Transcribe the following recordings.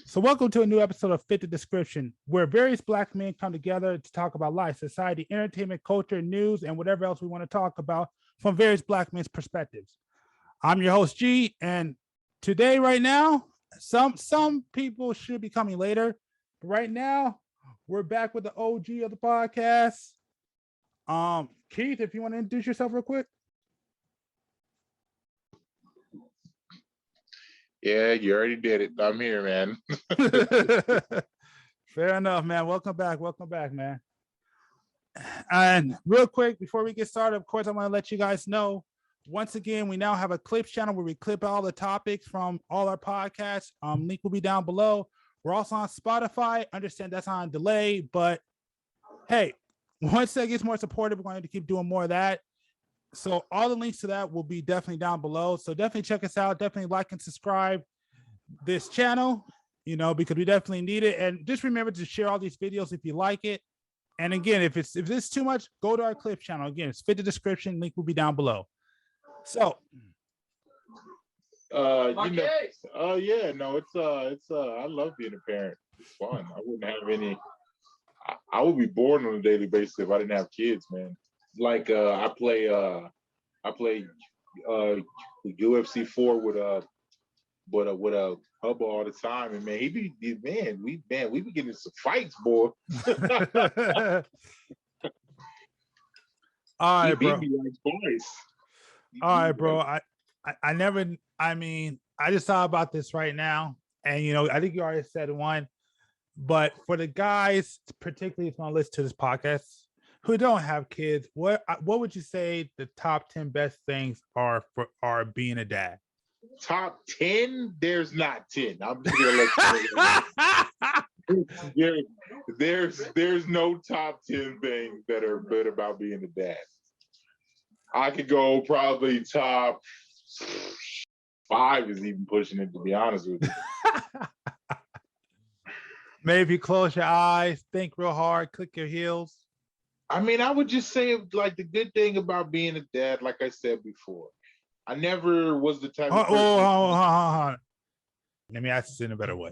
So welcome to a new episode of Fit the Description, where various Black men come together to talk about life, society, entertainment, culture, news, and whatever else we want to talk about from various Black men's perspectives. I'm your host, G, and today, right now, some people should be coming later, but right now, we're back with the OG of the podcast. Keith, if you want to introduce yourself real quick. Yeah, you already did it. I'm here, man. Fair enough, man. Welcome back, man. And real quick, before we get started, of course, I want to let you guys know, once again, we now have a clips channel where we clip all the topics from all our podcasts. Link will be down below. We're also on Spotify. Understand that's on delay, but hey, once that gets more supportive, we're going to keep doing more of that. So all the links to that will be definitely down below. So definitely check us out. Definitely like and subscribe this channel, because we definitely need it. And just remember to share all these videos if you like it. And again, if it's too much, go to our clip channel. Again, it's Fit the Description. Link will be down below. So yeah, no, it's I love being a parent. It's fun. I wouldn't have any. I would be bored on a daily basis if I didn't have kids, man. Like I play UFC 4 with a hubba all the time, and man, we be getting in some fights, boy. All right, bro. He beat me like twice. All right, bro. I just thought about this right now, and I think you already said one, but for the guys, particularly if you want to listen to this podcast, who don't have kids, what would you say the top 10 best things are being a dad? Top 10? There's not 10. I'm just gonna let you know. There's no top 10 things that are good about being a dad. I could go probably top 5 is even pushing it, to be honest with you. Maybe close your eyes, think real hard, click your heels. I mean, I would just say, like, the good thing about being a dad, like I said before, I never was the type of person. Oh, let me ask this in a better way.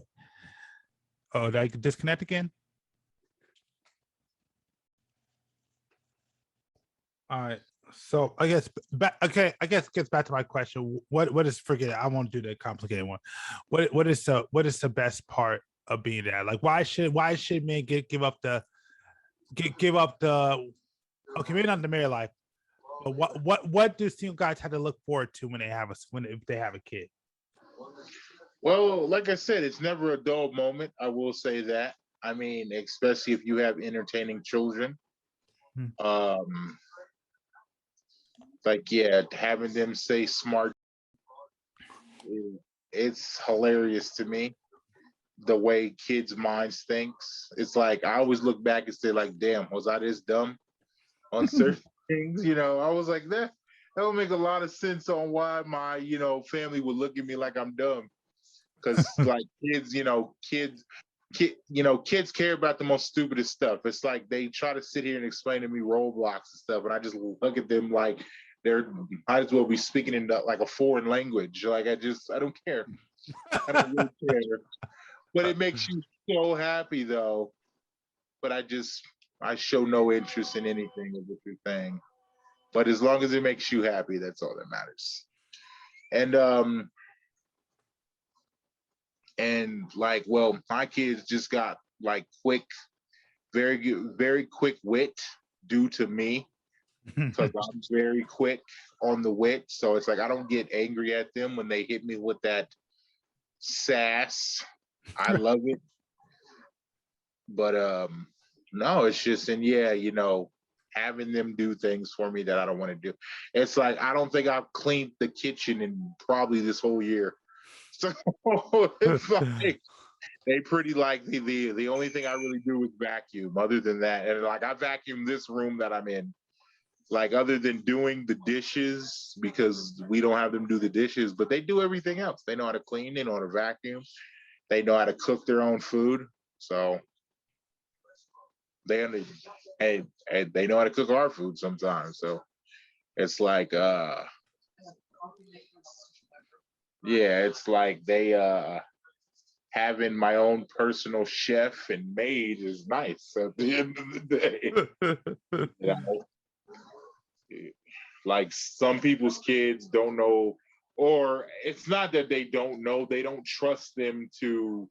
Oh, did I disconnect again? All right. So I guess it gets back to my question. What is, forget it, I won't do the complicated one. What is the best part of being a dad? Like, why should men give up the okay, maybe not the married life, but what do single guys have to look forward to when if they have a kid? Well, like I said, it's never a dull moment. I will say that. I mean, especially if you have entertaining children. Having them say smart, it's hilarious to me. The way kids' minds thinks, it's like I always look back and say, like, damn, was I this dumb on certain things? I was like, that would make a lot of sense on why my family would look at me like I'm dumb, because like kids care about the most stupidest stuff. It's like they try to sit here and explain to me Roblox and stuff, and I just look at them like they're might as well be speaking in like a foreign language. Like I don't care. I don't really care. But it makes you so happy, though. But I show no interest in anything of what you're saying. But as long as it makes you happy, that's all that matters. And like, well, my kids just got like very quick wit due to me, because I'm very quick on the wit. So it's like I don't get angry at them when they hit me with that sass. I love it. But no, it's just, and yeah, having them do things for me that I don't want to do. It's like I don't think I've cleaned the kitchen in probably this whole year. So it's like they pretty like the only thing I really do is vacuum. Other than that, and like I vacuum this room that I'm in. Like other than doing the dishes, because we don't have them do the dishes, but they do everything else. They know how to clean, they know how to vacuum, they know how to cook their own food. So they know how to cook our food sometimes. So it's like it's like they having my own personal chef and maid is nice at the end of the day. You know, like some people's kids don't know, or it's not that they don't know, they don't trust them to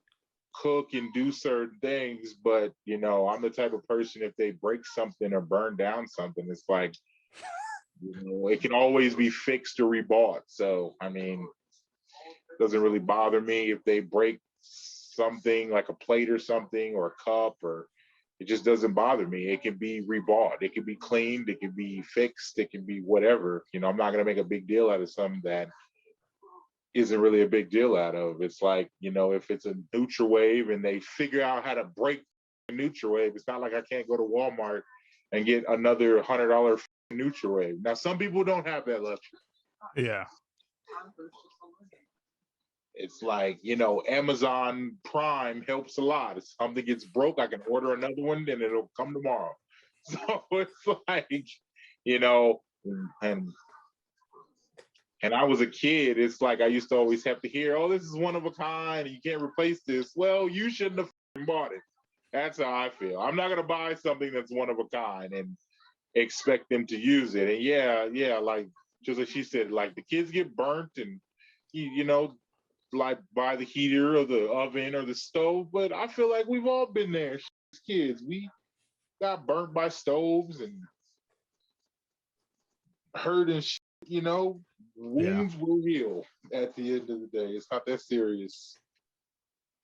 cook and do certain things. But you know, I'm the type of person, if they break something or burn down something, it's like, you know, it can always be fixed or rebought. So I mean, it doesn't really bother me if they break something like a plate or something or a cup, or it just doesn't bother me. It can be rebought, it can be cleaned, it can be fixed, it can be whatever. You know, I'm not gonna make a big deal out of something that isn't really a big deal out of. It's like, you know, if it's a NutriWave and they figure out how to break a NutriWave, it's not like I can't go to Walmart and get another $100 NutriWave. Now, some people don't have that luxury. Yeah. It's like, you know, Amazon Prime helps a lot. If something gets broke, I can order another one and it'll come tomorrow. So it's like, you know, and and I was a kid, it's like I used to always have to hear, oh, this is one of a kind, and you can't replace this. Well, you shouldn't have bought it. That's how I feel. I'm not gonna buy something that's one of a kind and expect them to use it. And yeah, like just like she said, like the kids get burnt and you know, like by the heater or the oven or the stove. But I feel like we've all been there as kids. We got burnt by stoves and hurt and shit, you know, Yeah. wounds will heal at the end of the day. It's not that serious.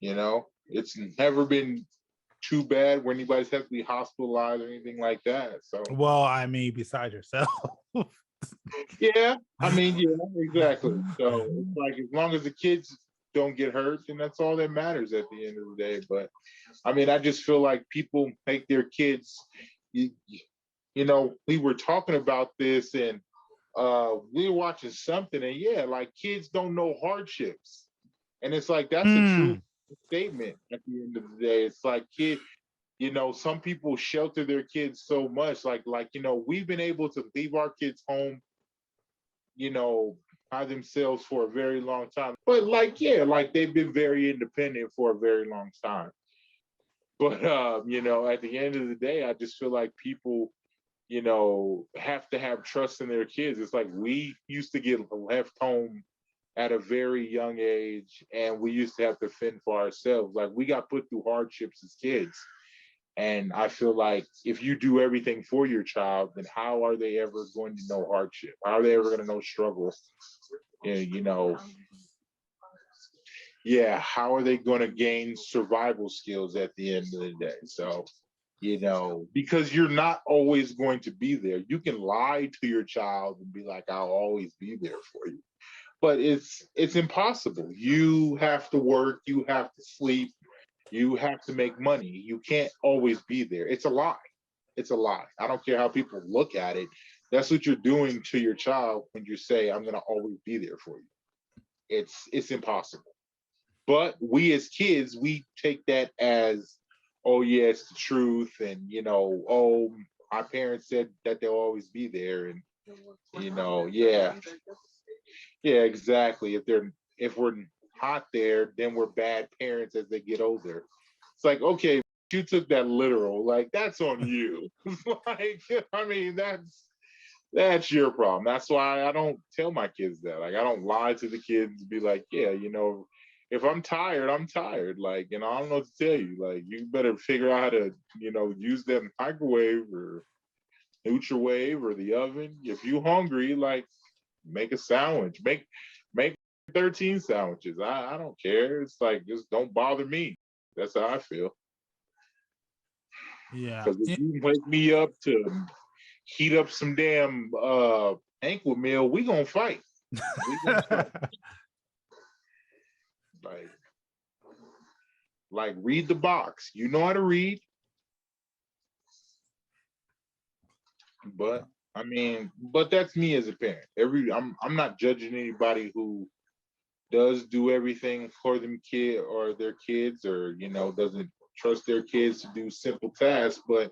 You know, it's never been too bad where anybody's had to be hospitalized or anything like that. So, Well, I mean, besides yourself. yeah, I mean, yeah, exactly. So it's like as long as the kids don't get hurt, then that's all that matters at the end of the day. But I mean, I just feel like people make their kids, you, you know, we were talking about this and we were watching something, and yeah, like kids don't know hardships, and it's like that's a true statement at the end of the day. It's like kid, you know, some people shelter their kids so much, like you know, we've been able to leave our kids home, you know, by themselves for a very long time, but like yeah, like they've been very independent for a very long time. But you know, at the end of the day, I just feel like people, you know, have to have trust in their kids. It's like we used to get left home at a very young age and we used to have to fend for ourselves. Like we got put through hardships as kids. And I feel like if you do everything for your child, then how are they ever going to know hardship? How are they ever going to know struggle? You know, yeah, how are they going to gain survival skills at the end of the day? So, you know, because you're not always going to be there. You can lie to your child and be like, I'll always be there for you. But it's impossible. You have to work, you have to sleep, you have to make money. You can't always be there. It's a lie. It's a lie. I don't care how people look at it. That's what you're doing to your child when you say, I'm gonna always be there for you. It's impossible. But we as kids, we take that as, oh yeah, it's the truth, and you know, oh, my parents said that they'll always be there, and you know, yeah, yeah, exactly. If we're not there, then we're bad parents as they get older. It's like, okay, you took that literal, like that's on you. Like, I mean, that's your problem. That's why I don't tell my kids that. Like, I don't lie to the kids and be like, yeah, you know, if I'm tired, I'm tired. Like, you know, I don't know what to tell you. Like, you better figure out how to, you know, use that microwave or NutriWave or the oven. If you hungry, like, make a sandwich. Make 13 sandwiches. I don't care. It's like just don't bother me. That's how I feel. Yeah. Because if you wake me up to heat up some damn ankle meal, we gonna fight. We gonna fight. Like, like read the box. You know how to read, but I mean, but that's me as a parent. I'm not judging anybody who does do everything for them kid or their kids, or you know, doesn't trust their kids to do simple tasks. But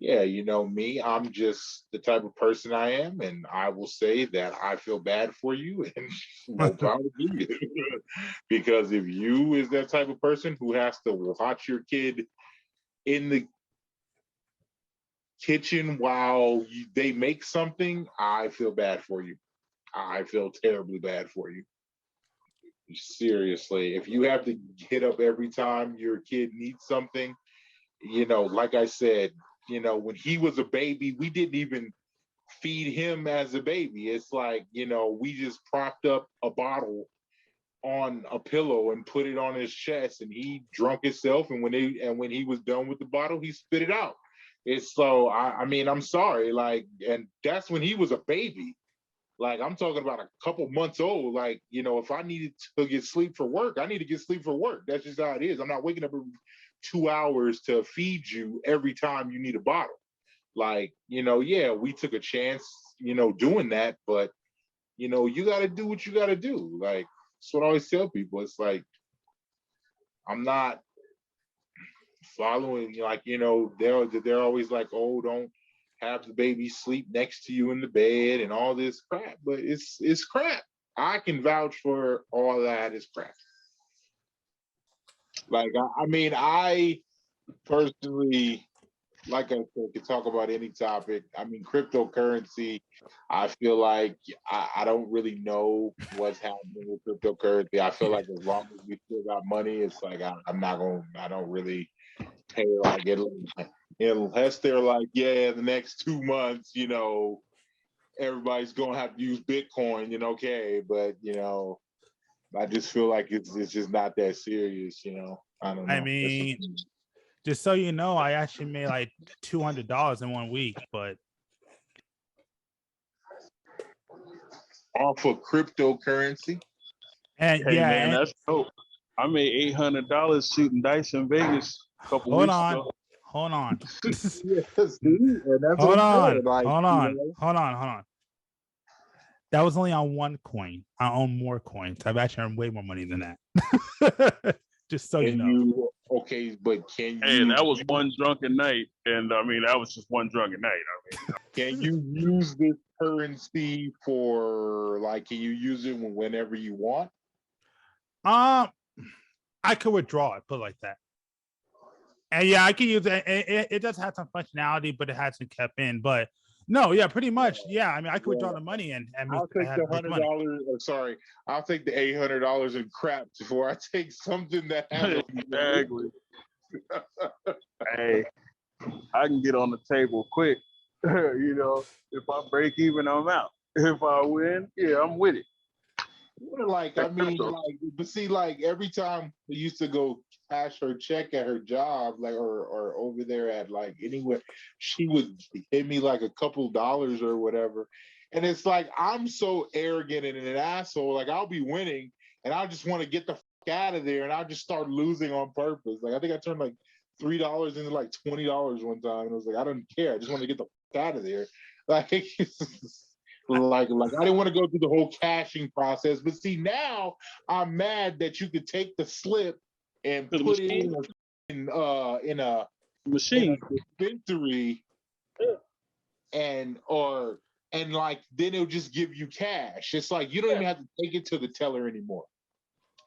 yeah, you know me, I'm just the type of person I am, and I will say that I feel bad for you, and more power to you. Because if you is that type of person who has to watch your kid in the kitchen while they make something, I feel bad for you. I feel terribly bad for you. Seriously, if you have to get up every time your kid needs something, like I said, when he was a baby, we didn't even feed him as a baby. It's like, we just propped up a bottle on a pillow and put it on his chest, and he drunk himself, and when he was done with the bottle, he spit it out. It's so I mean, I'm sorry, like, and that's when he was a baby. Like, I'm talking about a couple months old. Like, if I needed to get sleep for work, I need to get sleep for work. That's just how it is. I'm not waking up every 2 hours to feed you every time you need a bottle. Like, yeah, we took a chance, doing that, but you got to do what you got to do. Like, that's what I always tell people. It's like, I'm not following, like, they're always like, oh, don't have the baby sleep next to you in the bed and all this crap, but it's crap. I can vouch for all that is crap. Like, I mean, I personally, like I said, could talk about any topic. I mean, cryptocurrency, I feel like I don't really know what's happening with cryptocurrency. I feel like as long as we still got money, it's like I'm not going, I don't really pay like it, unless they're like, yeah, the next 2 months, everybody's going to have to use Bitcoin, okay, but, I just feel like it's just not that serious, I don't I know. mean, just so you know, I actually made like $200 in 1 week, but Off of cryptocurrency. and Hey yeah, man, and that's dope. I made $800 shooting dice in Vegas a couple hold weeks on, ago. hold on, Yes, and that's what hold I'm on, saying. Like, hold on, hold on, hold on. That was only on one coin. I own more coins. I've actually earned way more money than that. Just so you know. Okay, but can Hey, you that was one drunken night, and I mean that was just one drunken night. I mean, can you use this currency for, like, can you use it whenever you want? I could withdraw it, put it like that. And yeah, I can use it. It does have some functionality, but it hasn't kept in. But no, yeah, pretty much. Yeah, I mean, I could withdraw the money and I'll take the $100. Sorry, I'll take the $800 in crap before I take something that has exactly. Hey, I can get on the table quick. If I break even, I'm out. If I win, yeah, I'm with it. Like, I mean, like, but see, like, every time we used to go cash her check at her job, like, or over there at, like, anywhere, she would hit me like a couple dollars or whatever. And it's like, I'm so arrogant and an asshole. Like, I'll be winning and I just want to get the out of there, and I'll just start losing on purpose. Like, I think I turned like $3 into like $20 one time, and I was like, I don't care. I just want to get the out of there. Like, like I didn't want to go through the whole cashing process. But see, now I'm mad that you could take the slip and put it in a machine dispensary, and like then it'll just give you cash. It's like you don't even have to take it to the teller anymore.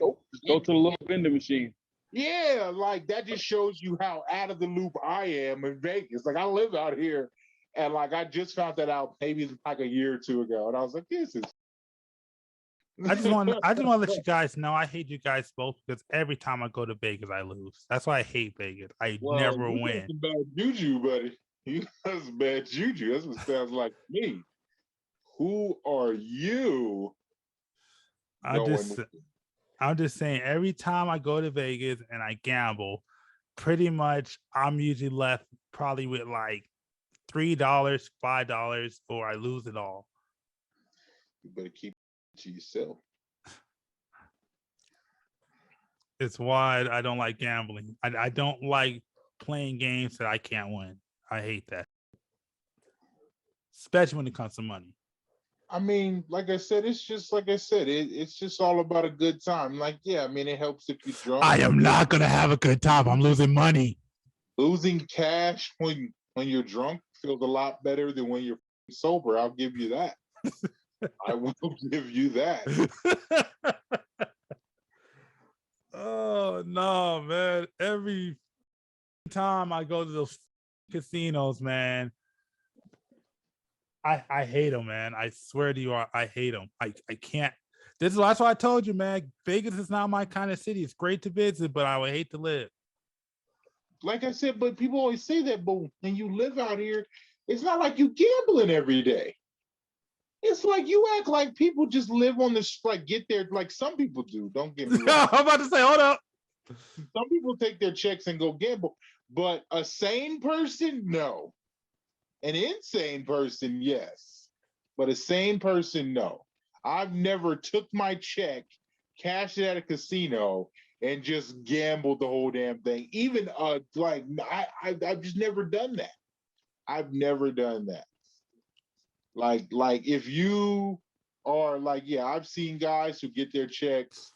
Just go to the little vending machine. Yeah, like that just shows you how out of the loop I am in Vegas. Like, I live out here, and like I just found that out maybe like a year or two ago, and I was like, this is. I just want to let you guys know I hate you guys both because every time I go to Vegas, I lose. That's why I hate Vegas. I never win. Bad juju, buddy. You got some bad juju. That's what sounds like to me. Who are you? I'm just saying, every time I go to Vegas and I gamble, pretty much I'm usually left probably with like $3, $5, or I lose it all. You better keep it to yourself. It's why I don't like gambling. I don't like playing games that I can't win. I hate that, especially when it comes to money. I mean, like I said, it's just like I said, it's just all about a good time. Like, yeah, I mean, it helps if you're drunk. I am not gonna have a good time. I'm losing money. Losing cash when when you're drunk feels a lot better than when you're sober. I'll give you that. I will give you that. Oh no, man. Every time I go to those casinos, man, I hate them, man. I swear to you, I hate them. I can't. That's why I told you, man. Vegas is not my kind of city. It's great to visit, but I would hate to live. Like I said, but people always say that, but when you live out here, it's not like you gambling every day. It's like you act like people just live on this, like get there, like some people do. Don't get me wrong. I'm about to say, hold up. Some people take their checks and go gamble, but a sane person, no. An insane person, yes. But a sane person, no. I've never took my check, cashed it at a casino, and just gambled the whole damn thing. Even like I've just never done that. I've never done that. Like if you are like, yeah, I've seen guys who get their checks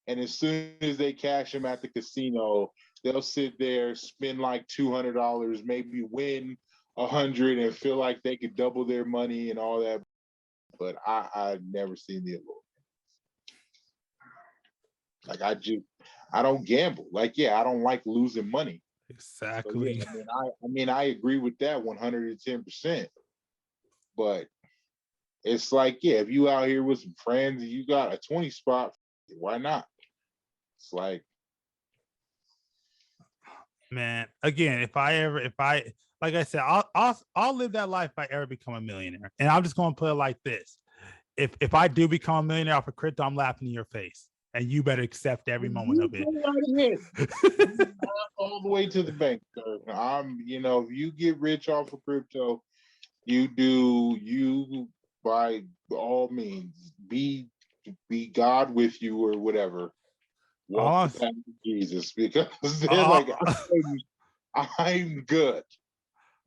and as soon as they cash them at the casino, they'll sit there, spend like $200, maybe win 100 and feel like they could double their money and all that. But I've never seen the allure. Like I don't gamble. Like, yeah, I don't like losing money. Exactly. So, yeah, I mean, I agree with that 110%. But it's like, yeah, if you out here with some friends and you got a 20 spot, why not? It's like, man, again, if I like I said, I'll live that life if I ever become a millionaire. And I'm just gonna put it like this. If I do become a millionaire off of crypto, I'm laughing in your face. And you better accept every moment of it. All the way to the bank, sir. If you get rich off of crypto, you by all means be God with you or whatever. Walk the path of Jesus, because they're like, I'm good.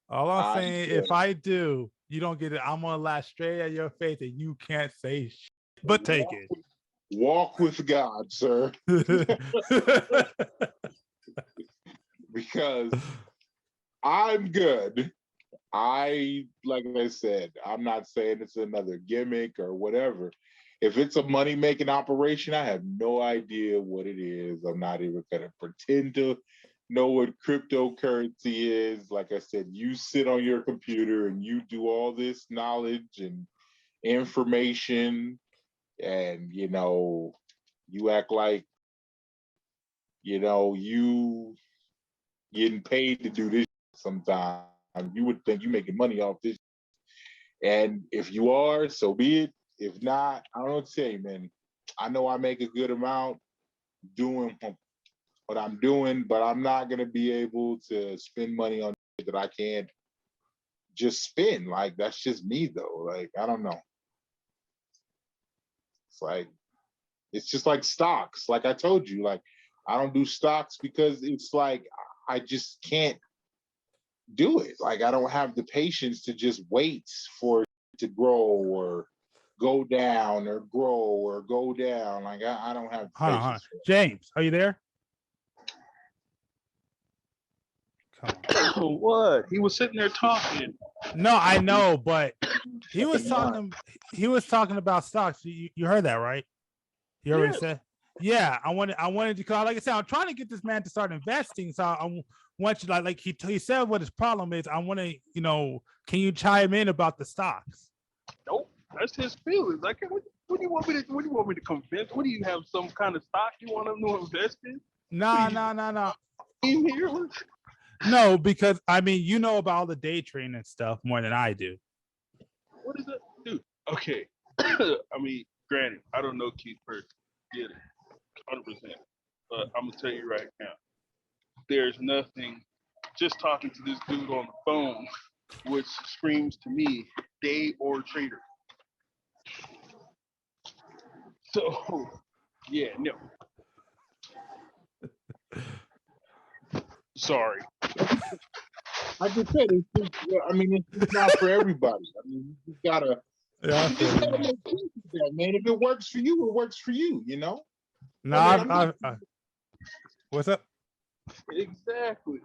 All I'm saying, if I do, you don't get it. I'm gonna laugh straight at your face, and you can't say shit, but take it. Walk with God, sir. Because I'm good. Like I said, I'm not saying it's another gimmick or whatever. If it's a money-making operation, I have no idea what it is. I'm not even gonna pretend to know what cryptocurrency is. Like I said, you sit on your computer and you do all this knowledge and information, and you act like you getting paid to do this sometimes. You would think you're making money off this. And if you are, so be it. If not, I don't know what to say, man. I know I make a good amount doing what I'm doing, but I'm not going to be able to spend money on that I can't just spend. Like, that's just me, though. Like, I don't know. It's just like stocks. Like I told you, like, I don't do stocks because it's like I just can't do it. Like, I don't have the patience to just wait for it to grow or go down or grow or go down. Like, I don't have the patience. Hold on. James, are you there? Come on. What? He was sitting there talking. No, I know, but he was talking. He was talking about stocks. You heard that, right? He already said. Yeah, I wanted to call. Like I said, I'm trying to get this man to start investing. So I want you like he said what his problem is. I want to, can you chime in about the stocks? Nope, that's his feelings. Like, what do you want me to? What do you want me to convince? What do you have? Some kind of stock you want him to invest in? No. In here? No, because I mean, you know about all the day trading and stuff more than I do. What is that, dude? Okay, I mean, granted, I don't know Keith personally. Get it, 100%. But I'm gonna tell you right now, there's nothing. Just talking to this dude on the phone, which screams to me, day or trader. So, yeah, no. Sorry. I just said, it's not for everybody. I mean, you just gotta make peace with that, man. If it works for you, it works for you, No, what's up? Exactly.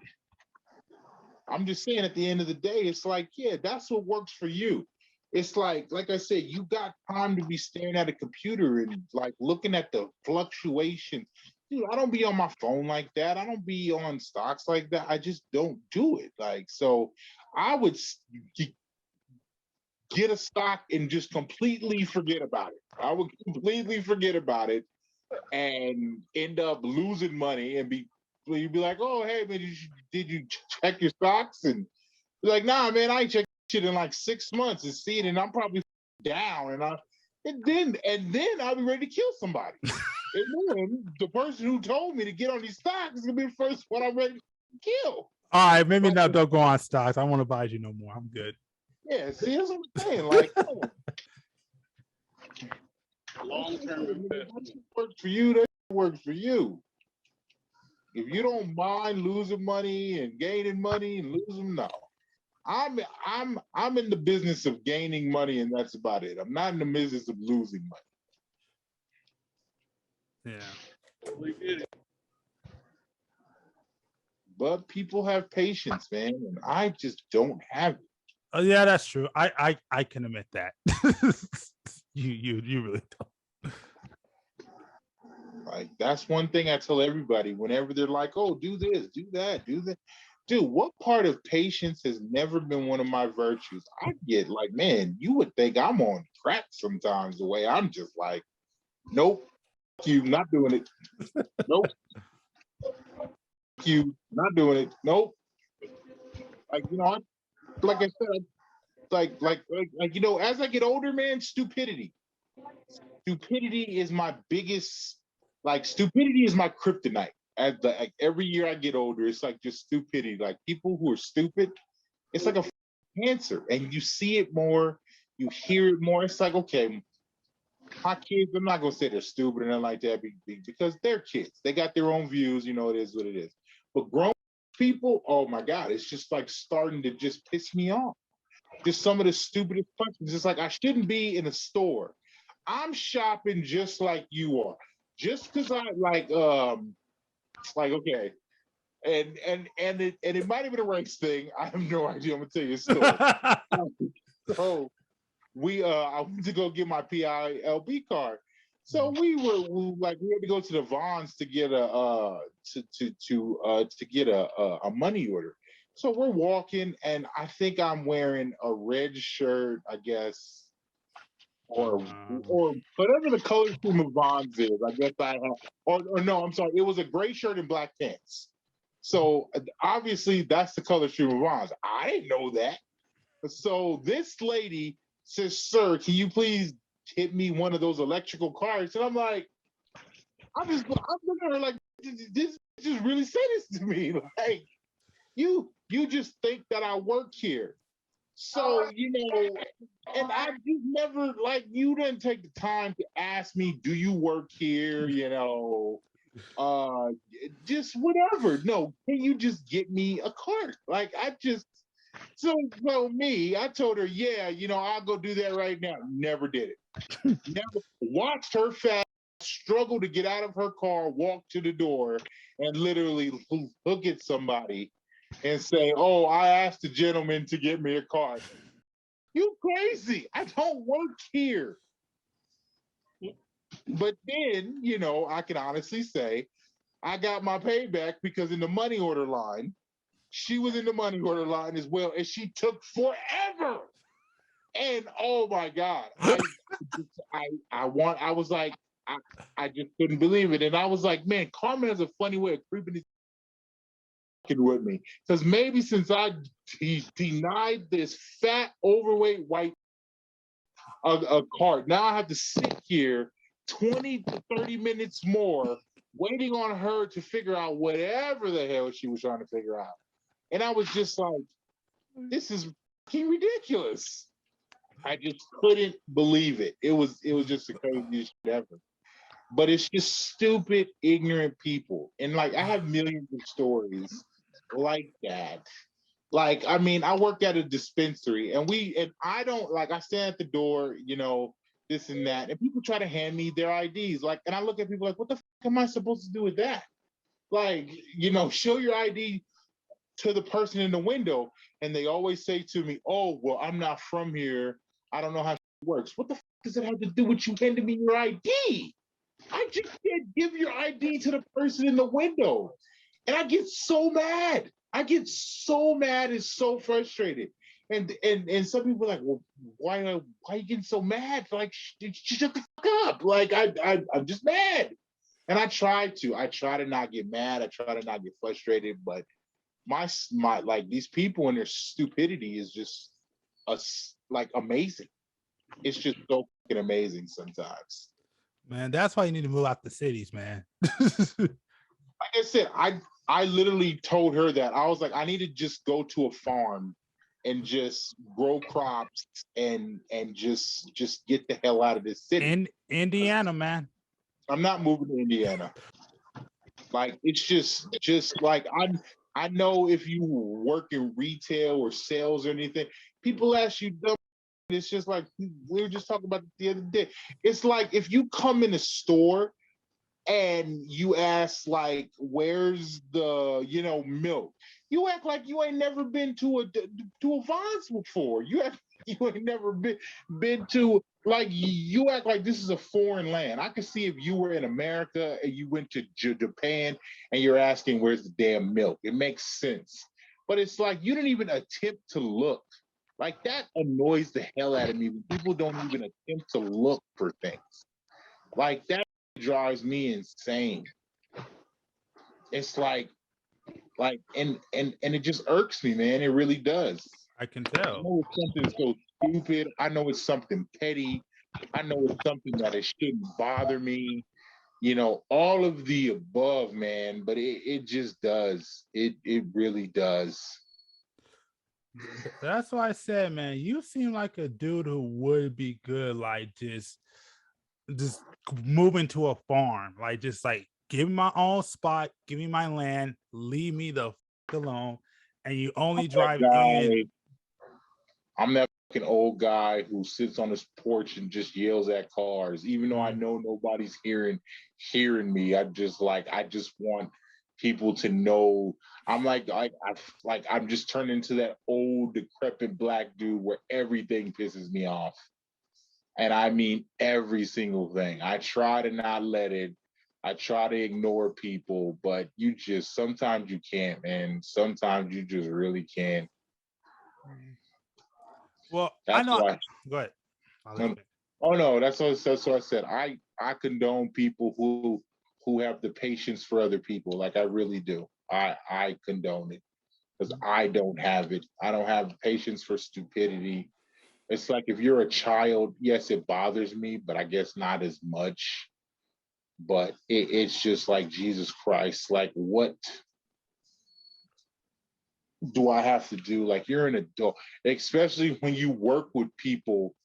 I'm just saying at the end of the day, it's like, yeah, that's what works for you. It's like I said, you got time to be staring at a computer and like looking at the fluctuations. Dude, I don't be on my phone like that. I don't be on stocks like that. I just don't do it. Like, so I would get a stock and just completely forget about it. I would completely forget about it and end up losing money and you'd be like, oh, hey, man, did you check your stocks? And be like, nah, man, I ain't checked shit in like 6 months and see it, and I'm probably down. And then I'll be ready to kill somebody. And then the person who told me to get on these stocks is gonna be the first one I'm ready to kill. All right, maybe now don't go on stocks. I won't advise you no more. I'm good. Yeah, see, that's what I'm saying. Like, Long-term investment. that works for you. That works for you. If you don't mind losing money and gaining money and losing, no. I'm in the business of gaining money, and that's about it. I'm not in the business of losing money. Yeah. We did it. But people have patience, man, and I just don't have it. Oh, yeah, that's true. I can admit that. you really don't. Like, that's one thing I tell everybody whenever they're like, oh, do this, do that, do that. Dude, what part of patience has never been one of my virtues? I get like, man, you would think I'm on crack sometimes the way I'm just like, nope, you, not doing it. Nope. You, not doing it. Nope. Like, like I said, like, you know, as I get older, man, stupidity is my biggest, like, stupidity is my kryptonite. Like every year I get older, it's like just stupidity. Like people who are stupid, it's like a cancer, and you see it more, you hear it more. It's like, okay, my kids, I'm not gonna say they're stupid and nothing like that because they're kids. They got their own views, you know, it is what it is. But grown people, oh my God, it's just like starting to just piss me off. Just some of the stupidest questions. It's like I shouldn't be in a store. I'm shopping just like you are. Just because I like okay. And it might have been a race thing. I have no idea. I'm gonna tell you a story. So I went to go get my PILB card. So we had to go to the Vons to get a money order. So we're walking, and I think I'm wearing a red shirt, I guess, or whatever the color scheme of Vons is. I guess I have, or no, I'm sorry, it was a gray shirt and black pants. So obviously that's the color scheme of Vons. I didn't know that. So this lady says, "Sir, can you please hit me one of those electrical cards?" And I'm like, I'm looking at her like, this just really said this to me. Like, you just think that I work here. So, you know, and I just never, like, you didn't take the time to ask me, do you work here? You know, just whatever. No, can you just get me a card? Like, so me, I told her, yeah, you know, I'll go do that right now. Never did it. Never watched her fast struggle to get out of her car, walk to the door, and literally look at somebody and say, oh, I asked the gentleman to get me a card. You crazy. I don't work here. But then, you know, I can honestly say I got my payback because in the money order line, she was in the money order line as well, and she took forever. And oh my God, I was like, I just couldn't believe it. And I was like, man, Carmen has a funny way of creeping his with me. Because maybe since I denied this fat, overweight white a card, now I have to sit here 20 to 30 minutes more waiting on her to figure out whatever the hell she was trying to figure out. And I was just like, this is fucking ridiculous. I just couldn't believe it. It was just the craziest shit ever. But it's just stupid, ignorant people. And like, I have millions of stories like that. Like, I mean, I work at a dispensary, and I don't, like, I stand at the door, you know, this and that, and people try to hand me their IDs. Like, and I look at people like, what the fuck am I supposed to do with that? Like, you know, show your ID to the person in the window, and they always say to me, "Oh, well, I'm not from here. I don't know how it works." What the fuck does it have to do with you handing me your ID? I just can't give your ID to the person in the window. And I get so mad. I get so mad and so frustrated. And some people are like, well, why are you getting so mad? Like, shut the fuck up. Like, I'm just mad. And I try to not get mad. I try to not get frustrated. But my like these people and their stupidity is just like amazing. It's just so fucking amazing sometimes. Man, that's why you need to move out the cities, man. Like I said, I literally told her that I was like, I need to just go to a farm and just grow crops and just get the hell out of this city. In Indiana, man. I'm not moving to Indiana. Like it's just like I know if you work in retail or sales or anything, people ask you dumb. It's just like we were just talking about the other day. It's like if you come in a store and you ask like, "Where's the milk?" You act like you ain't never been to a Vons before. You ain't never been to like you act like this is a foreign land. I could see if you were in America and you went to Japan and you're asking where's the damn milk. It makes sense, but it's like you didn't even attempt to look. Like that annoys the hell out of me when people don't even attempt to look for things. Like that drives me insane. It's like and it just irks me, man. It really does. I can I tell. know it's something so stupid. I know it's something petty. I know it's something that it shouldn't bother me. All of the above, man. But it just does. It really does. That's why I said, man, you seem like a dude who would be good, like just moving to a farm, like just like give me my own spot, give me my land, leave me the fuck alone, and you only drive in. I'm that fucking old guy who sits on his porch and just yells at cars, even though I know nobody's hearing me. I just want people to know. I'm I'm just turned into that old decrepit black dude where everything pisses me off. And I mean every single thing. I try to not let it. I try to ignore people, but sometimes you can't, man. Sometimes you just really can't. Well, That's I know. why. Go ahead. Oh no, that's what I said. I condone people who have the patience for other people. Like I really do. I condone it because I don't have it. I don't have patience for stupidity. It's like if you're a child, yes, it bothers me, but I guess not as much. But it's just like Jesus Christ. Like what do I have to do? Like you're an adult, especially when you work with people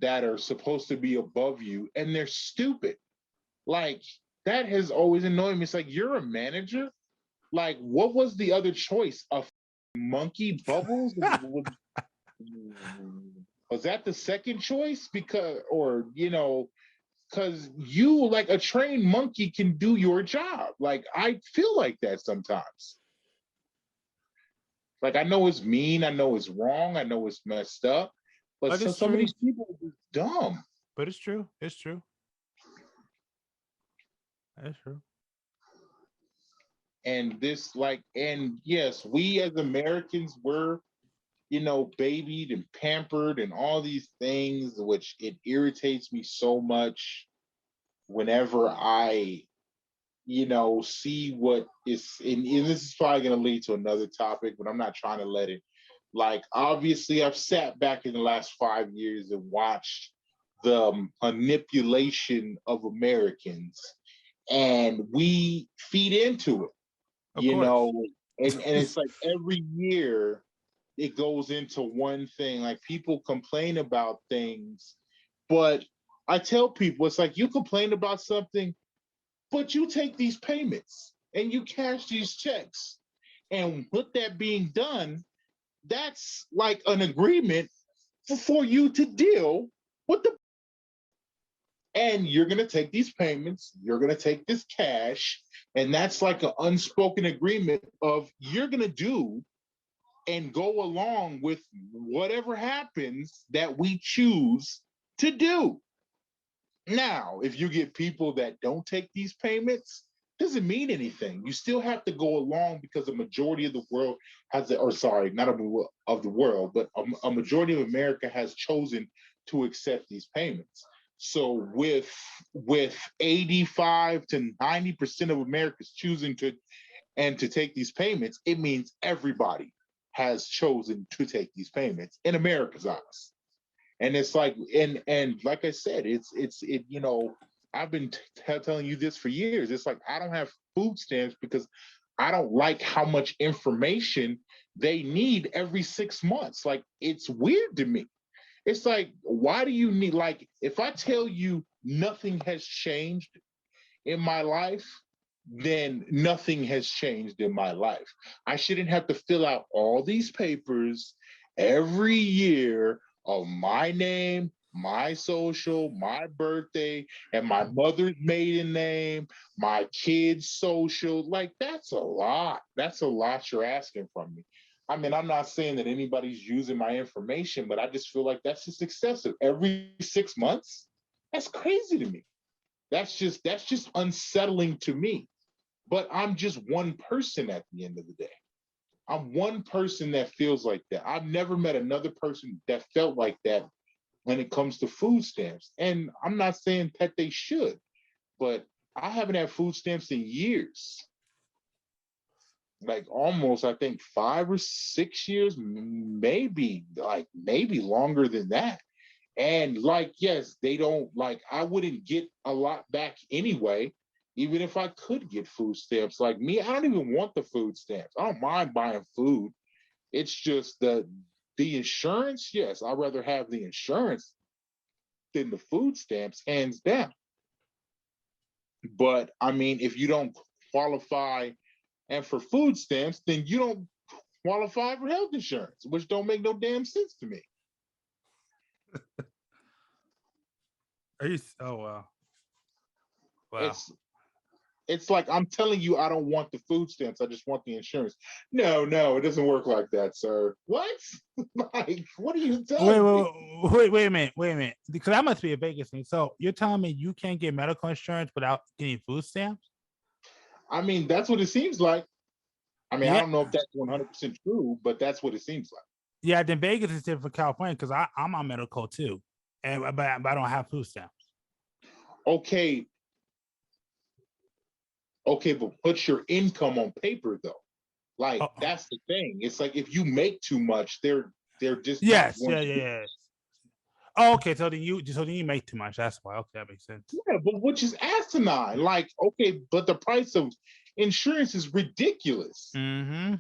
that are supposed to be above you and they're stupid. Like that has always annoyed me. It's like you're a manager. Like what was the other choice? A monkey Bubbles? Was that the second choice? Because you like a trained monkey can do your job. Like I feel like that sometimes. Like I know it's mean, I know it's wrong, I know it's messed up, but some of these people are just dumb. But it's true. It's true. That's true. And yes, we as Americans were, babied and pampered and all these things, which it irritates me so much whenever I, see what is, and this is probably going to lead to another topic, but I'm not trying to let it. Like, obviously, I've sat back in the last 5 years and watched the manipulation of Americans, and we feed into it, and it's like every year it goes into one thing. Like people complain about things, but I tell people it's like you complain about something, but you take these payments and you cash these checks. And with that being done, that's like an agreement for you to deal with the. And you're going to take these payments, you're going to take this cash, and that's like an unspoken agreement of you're going to do and go along with whatever happens that we choose to do. Now, if you get people that don't take these payments, doesn't mean anything. You still have to go along because the majority of the world has, or sorry, not of the world, but a majority of America has chosen to accept these payments. So with 85 to 90% of Americans choosing to take these payments, it means everybody has chosen to take these payments in America's eyes. And it's like, and like I said, I've been telling you this for years. It's like I don't have food stamps because I don't like how much information they need every 6 months. Like, it's weird to me. It's like, why do you need, like, if I tell you nothing has changed in my life, then nothing has changed in my life. I shouldn't have to fill out all these papers every year of my name, my social, my birthday, and my mother's maiden name, my kid's social. Like, that's a lot. That's a lot you're asking from me. I mean, I'm not saying that anybody's using my information, but I just feel like that's just excessive. Every 6 months? That's crazy to me. That's just unsettling to me. But I'm just one person at the end of the day. I'm one person that feels like that. I've never met another person that felt like that when it comes to food stamps. And I'm not saying that they should, but I haven't had food stamps in years. Like, almost, I think, 5 or 6 years, maybe longer than that. And like, yes, they don't, like, I wouldn't get a lot back anyway, even if I could get food stamps. Like me, I don't even want the food stamps. I don't mind buying food. It's just the insurance. Yes, I'd rather have the insurance than the food stamps, hands down. But I mean, if you don't qualify and for food stamps, then you don't qualify for health insurance, which don't make no damn sense to me. Oh wow. Wow. It's like, I'm telling you, I don't want the food stamps. I just want the insurance. No, it doesn't work like that, sir. What? Like, what are you telling me? Wait a minute. Because that must be a Vegas thing. So you're telling me you can't get medical insurance without getting food stamps? I mean, that's what it seems like. I mean, I Yeah. don't know if that's 100% true, but that's what it seems like. Yeah, then Vegas is different for California because I'm on medical too, but I don't have food stamps. Okay, but put your income on paper though. Like, that's the thing. It's like, if you make too much, they're just yes, not going yeah. Oh, okay. So then you make too much. That's why. Okay, that makes sense. Yeah, but which is asinine. Like, okay, but the price of insurance is ridiculous. Mm-hmm.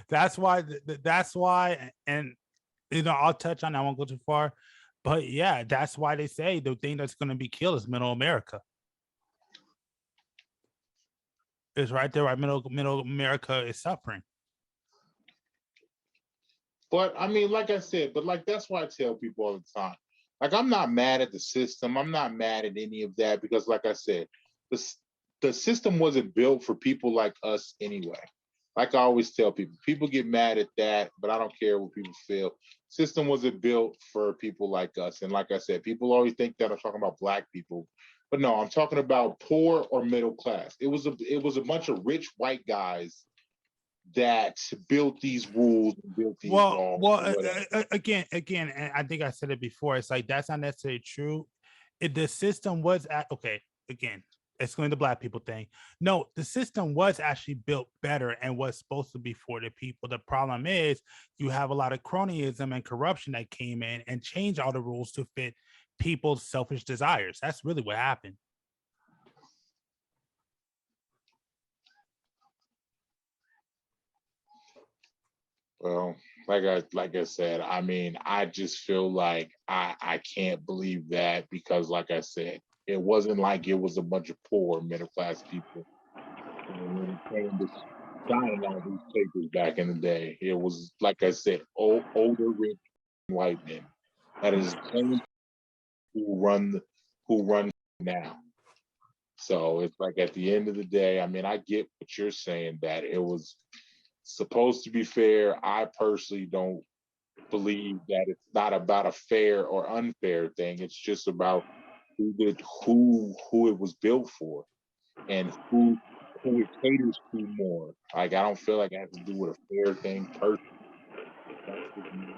That's why. That's why. And I'll touch on that. I won't go too far. But yeah, that's why they say the thing that's going to be killed is middle America. It's right there. Right, middle America is suffering. But I mean, like I said, but like, that's why I tell people all the time. Like, I'm not mad at the system. I'm not mad at any of that because, like I said, the system wasn't built for people like us anyway. Like I always tell people, people get mad at that, but I don't care what people feel. System wasn't built for people like us. And like I said, people always think that I'm talking about black people, but no, I'm talking about poor or middle class. It was a bunch of rich white guys that built these rules and built these laws. Well, again, and I think I said it before. It's like that's not necessarily true. The system was again, excluding the black people thing. No, the system was actually built better and was supposed to be for the people. The problem is you have a lot of cronyism and corruption that came in and changed all the rules to fit people's selfish desires. That's really what happened. Well, like I said, I mean, I just feel like I can't believe that because, like I said, it wasn't like it was a bunch of poor middle class people when it came to signing all these papers back in the day. It was, like I said, older rich white men. That is who run now. So it's like, at the end of the day, I mean, I get what you're saying, that it was supposed to be fair. I personally don't believe that it's not about a fair or unfair thing. It's just about who it was built for and who it caters to more. Like I don't feel like it has to do with a fair thing personally. That's just me.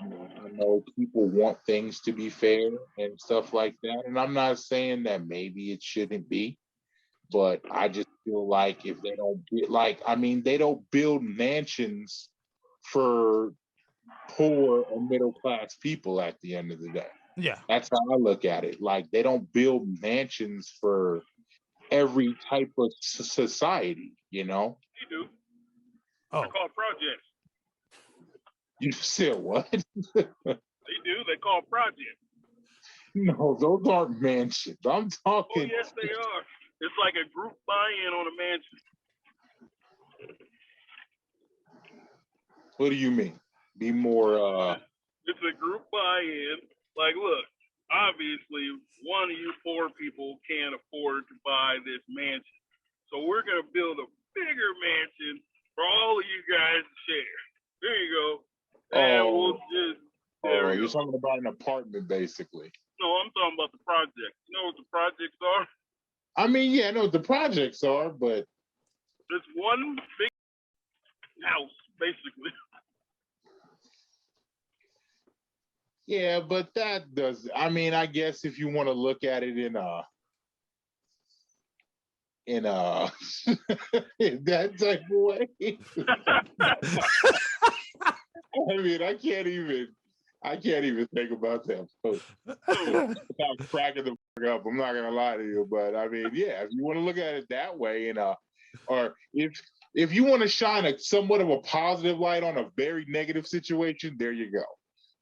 I know people want things to be fair and stuff like that, and I'm not saying that maybe it shouldn't be, but I just feel like if they don't they don't build mansions for poor or middle class people at the end of the day. Yeah. That's how I look at it. Like they don't build mansions for every type of society, They do. Oh. They're called projects. You said what? They do. They call projects. No, those aren't mansions. I'm Oh, talking. yes, they are. It's like a group buy-in on a mansion. What do you mean? Be more. It's a group buy-in. Like, look, obviously, one of you poor people can't afford to buy this mansion. So we're going to build a bigger mansion for all of you guys to share. There you go. And we'll just. You're talking about an apartment, basically. No, I'm talking about the projects. You know what the projects are? I mean, yeah, I know what the projects are, but it's one big house, basically. Yeah, but that does. I mean, I guess if you want to look at it in in that type of way. I mean, I can't even think about that without cracking the fuck up. I'm not gonna lie to you, but I mean, yeah, if you want to look at it that way, and or if you want to shine somewhat of a positive light on a very negative situation, there you go.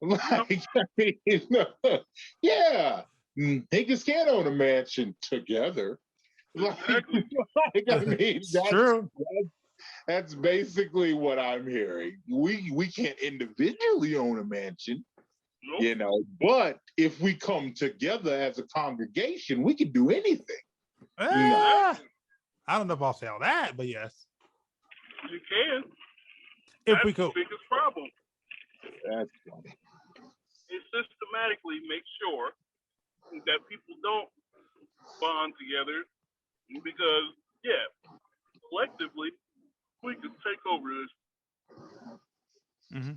Like, I mean, yeah, niggas can't own a mansion together. Like, I mean, that's basically what I'm hearing. We can't individually own a mansion, but if we come together as a congregation, we can do anything. I don't know if I'll say all that, but yes. You can. If we could. That's the biggest problem. That's funny. It systematically makes sure that people don't bond together because, collectively, we can take over this. Mm-hmm.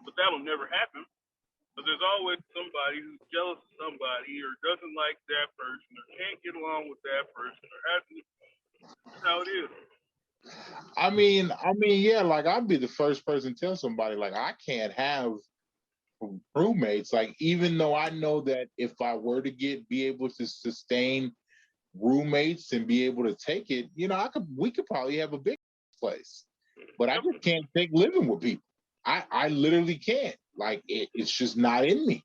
But that'll never happen. But there's always somebody who's jealous of somebody or doesn't like that person or can't get along with that person or hasn't. That's how it is. I mean, yeah, like I'd be the first person to tell somebody, like, I can't have roommates. Like, even though I know that if I were to be able to sustain roommates and be able to take it, we could probably have a big place. But I just can't take living with people. I literally can't. Like, it's just not in me.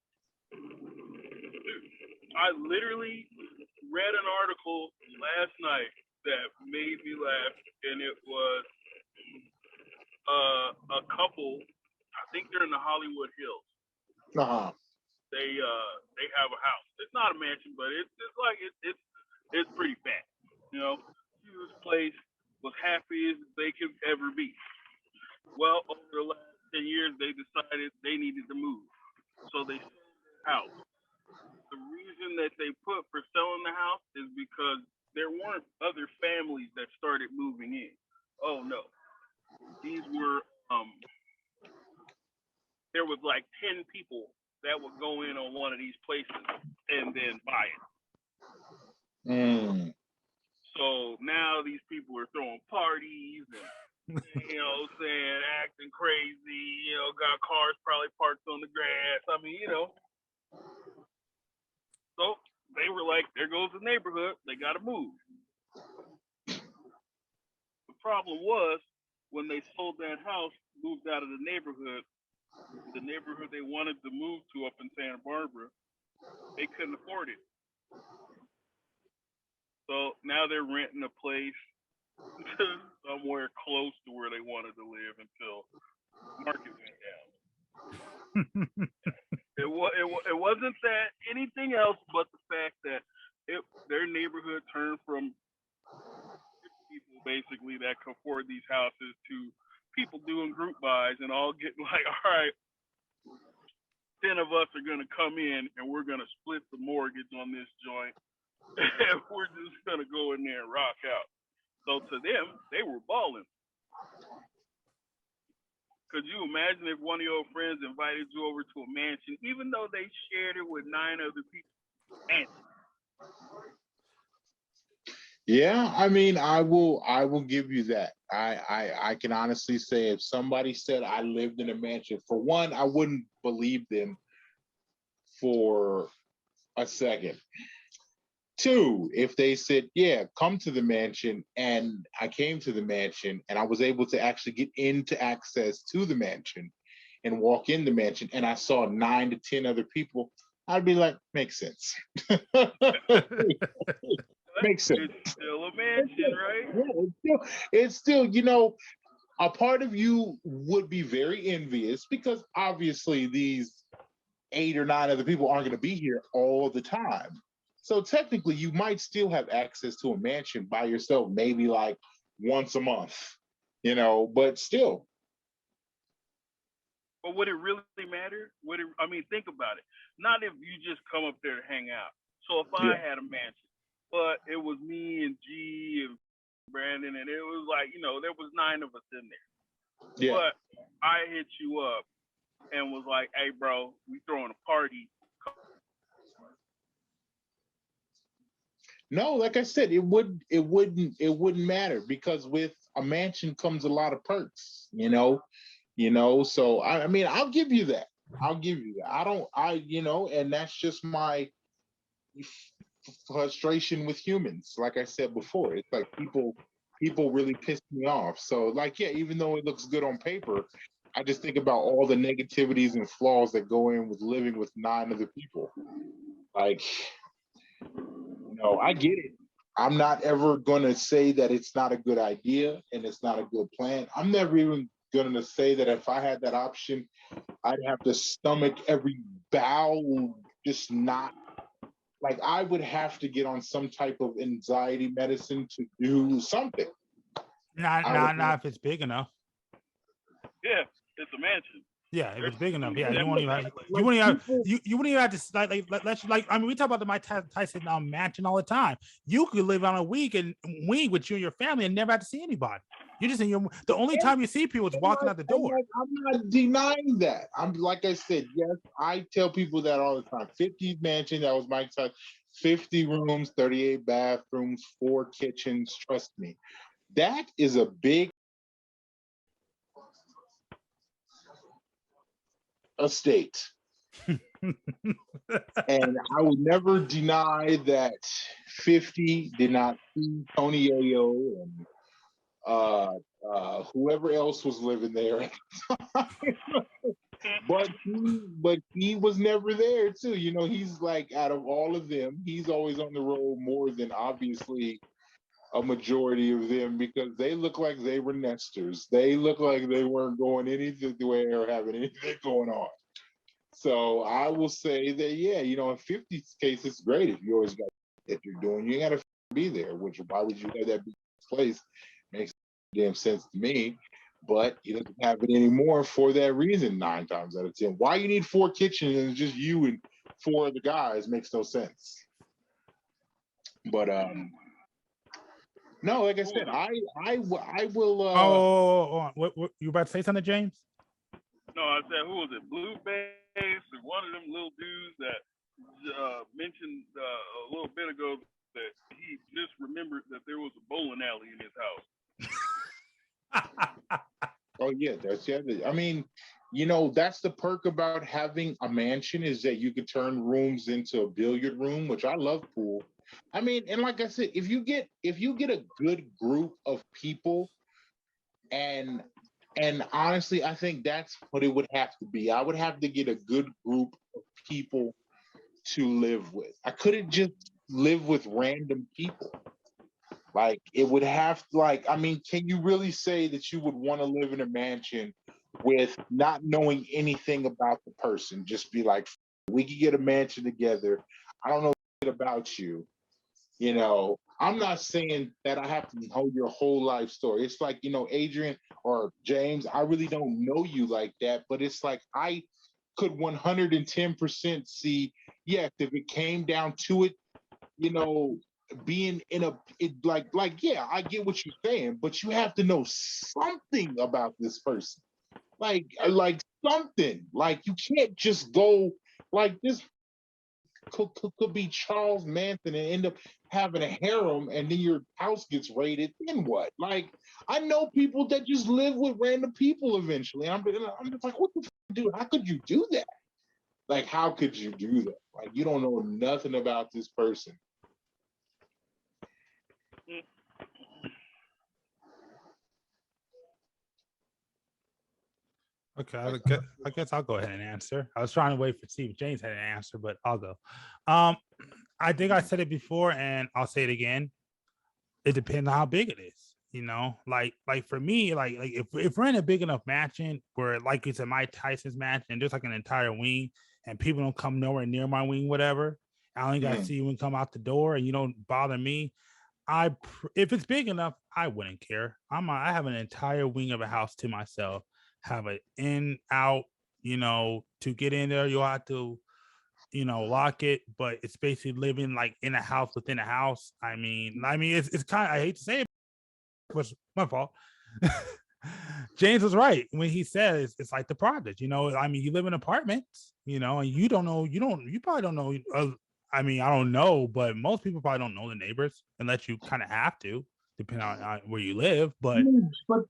I literally read an article last night that made me laugh, and it was a couple. I think they're in the Hollywood Hills. They have a house. It's not a mansion, but it's pretty fat. This place was happy as they could ever be. Well, over the last 10 years, they decided they needed to move, so they sold their house. The reason that they put for selling the house is because there weren't other families that started moving in. Oh no, these were there was like 10 people that would go in on one of these places and then buy it. So now these people are throwing parties and saying, acting crazy, got cars probably parked on the grass. I mean, So they were like, there goes the neighborhood. They got to move. The problem was when they sold that house, moved out of the neighborhood they wanted to move to up in Santa Barbara, they couldn't afford it. So now they're renting a place somewhere close to where they wanted to live until the market went down. It wasn't that anything else but the fact that their neighborhood turned from basically that can afford these houses to people doing group buys and all getting like, all right, 10 of us are gonna come in and we're gonna split the mortgage on this joint, and we're just gonna go in there and rock out. So to them, they were balling. Could you imagine if one of your friends invited you over to a mansion, even though they shared it with 9 other people? Mansion. Yeah, I mean, I will give you that. I can honestly say if somebody said I lived in a mansion, for one, I wouldn't believe them for a second. Two, if they said, yeah, come to the mansion, and I came to the mansion and I was able to actually get into access to the mansion and walk in the mansion and I saw 9 to 10 other people, I'd be like, makes sense. Makes sense. It's still a mansion, right? Yeah, it's still, you know, a part of you would be very envious because obviously these 8 or 9 other people aren't going to be here all the time. So technically, you might still have access to a mansion by yourself, maybe like once a month, you know, but still. But would it really matter? I mean, think about it. Not if you just come up there to hang out. So if I Yeah. had a mansion, but it was me and G and Brandon, and it was like, you know, there was 9 of us in there. Yeah. But I hit you up and was like, hey, bro, we throwing a party. No, like I said, it wouldn't matter because with a mansion comes a lot of perks, so I mean, I'll give you that. I'll give you that. And that's just my frustration with humans. Like I said before, it's like people really piss me off. So like, yeah, even though it looks good on paper, I just think about all the negativities and flaws that go in with living with 9 other people. Like, I get it. I'm not ever going to say that it's not a good idea and it's not a good plan. I'm never even going to say that if I had that option, I'd have to stomach every bowel, just not. Like, I would have to get on some type of anxiety medicine to do something. Not if it's big enough. Yeah, it's a mansion. Yeah, if it's big enough, yeah, you wouldn't even have to I mean, we talk about the Mike Tyson mansion all the time. You could live on a week with you and your family and never have to see anybody. You just the only time you see people is walking out the door. I'm not denying that. I'm like I said, yes, I tell people that all the time. 50 mansion, that was Mike Tyson. 50 rooms, 38 bathrooms, 4 kitchens. Trust me, that is a big estate. And I would never deny that 50 did not see Tony Ayo and whoever else was living there. but he was never there too. He's like, out of all of them, he's always on the road more than obviously a majority of them, because they look like they were nesters. They look like they weren't going anywhere or having anything going on. So I will say that, yeah, in 50's case, it's great if you always got that you're doing. You got to be there, which why would you have that place? Makes damn sense to me. But he doesn't have it anymore for that reason 9 times out of 10. Why you need 4 kitchens and just you and 4 other guys makes no sense. But no, like I said, I will. What you about to say something, James? No, I said, who was it? Blueface, or one of them little dudes that mentioned a little bit ago that he just remembered that there was a bowling alley in his house. Oh yeah, that's the other. I mean, that's the perk about having a mansion, is that you could turn rooms into a billiard room, which I love pool. I mean, and like I said, if you get a good group of people, and honestly, I think that's what it would have to be. I would have to get a good group of people to live with. I couldn't just live with random people. Like, it would have to, I mean, can you really say that you would want to live in a mansion with not knowing anything about the person? Just be like, we could get a mansion together. I don't know about you. You know, I'm not saying that I have to know your whole life story. It's like, Adrian or James, I really don't know you like that, but it's like I could 110% see, yes, if it came down to it, you know, being in yeah, I get what you're saying, but you have to know something about this person. Like something. Like you can't just go like this could be Charles Manson and end up having a harem and then your house gets raided, then what? Like, I know people that just live with random people eventually. I'm just like, what the dude? How could you do that? Like, how could you do that? Like, you don't know nothing about this person. Okay, I guess I'll go ahead and answer. I was trying to wait for Steve James had an answer, but I'll go. I think I said it before, and I'll say it again. It depends on how big it is. Like for me, like if we're in a big enough mansion where like it's a Mike Tyson's mansion and there's like an entire wing and people don't come nowhere near my wing, whatever. I only got to see you when come out the door and you don't bother me. If it's big enough, I wouldn't care. I have an entire wing of a house to myself. Have an in out. To get in there, you'll have to lock it, but it's basically living like in a house within a house. I mean, it's kind of, I hate to say it, was my fault. James was right when he said it's like the project. I mean, you live in apartments, and you probably don't know. I mean, I don't know, but most people probably don't know the neighbors unless you kind of have to, depending on where you live. But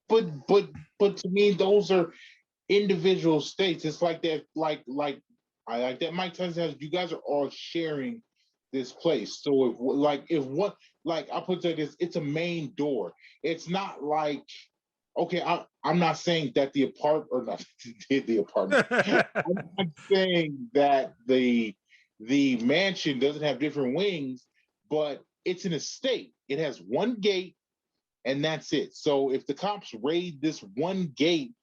But to me, those are individual states. It's like that, like I like that Mike Tyson has. You guys are all sharing this place. So if what like I put it this, it's a main door. It's not like okay. I'm not saying that the apartment or not the apartment. I'm saying that the mansion doesn't have different wings, but it's an estate. It has one gate and that's it. So if the cops raid this one gate,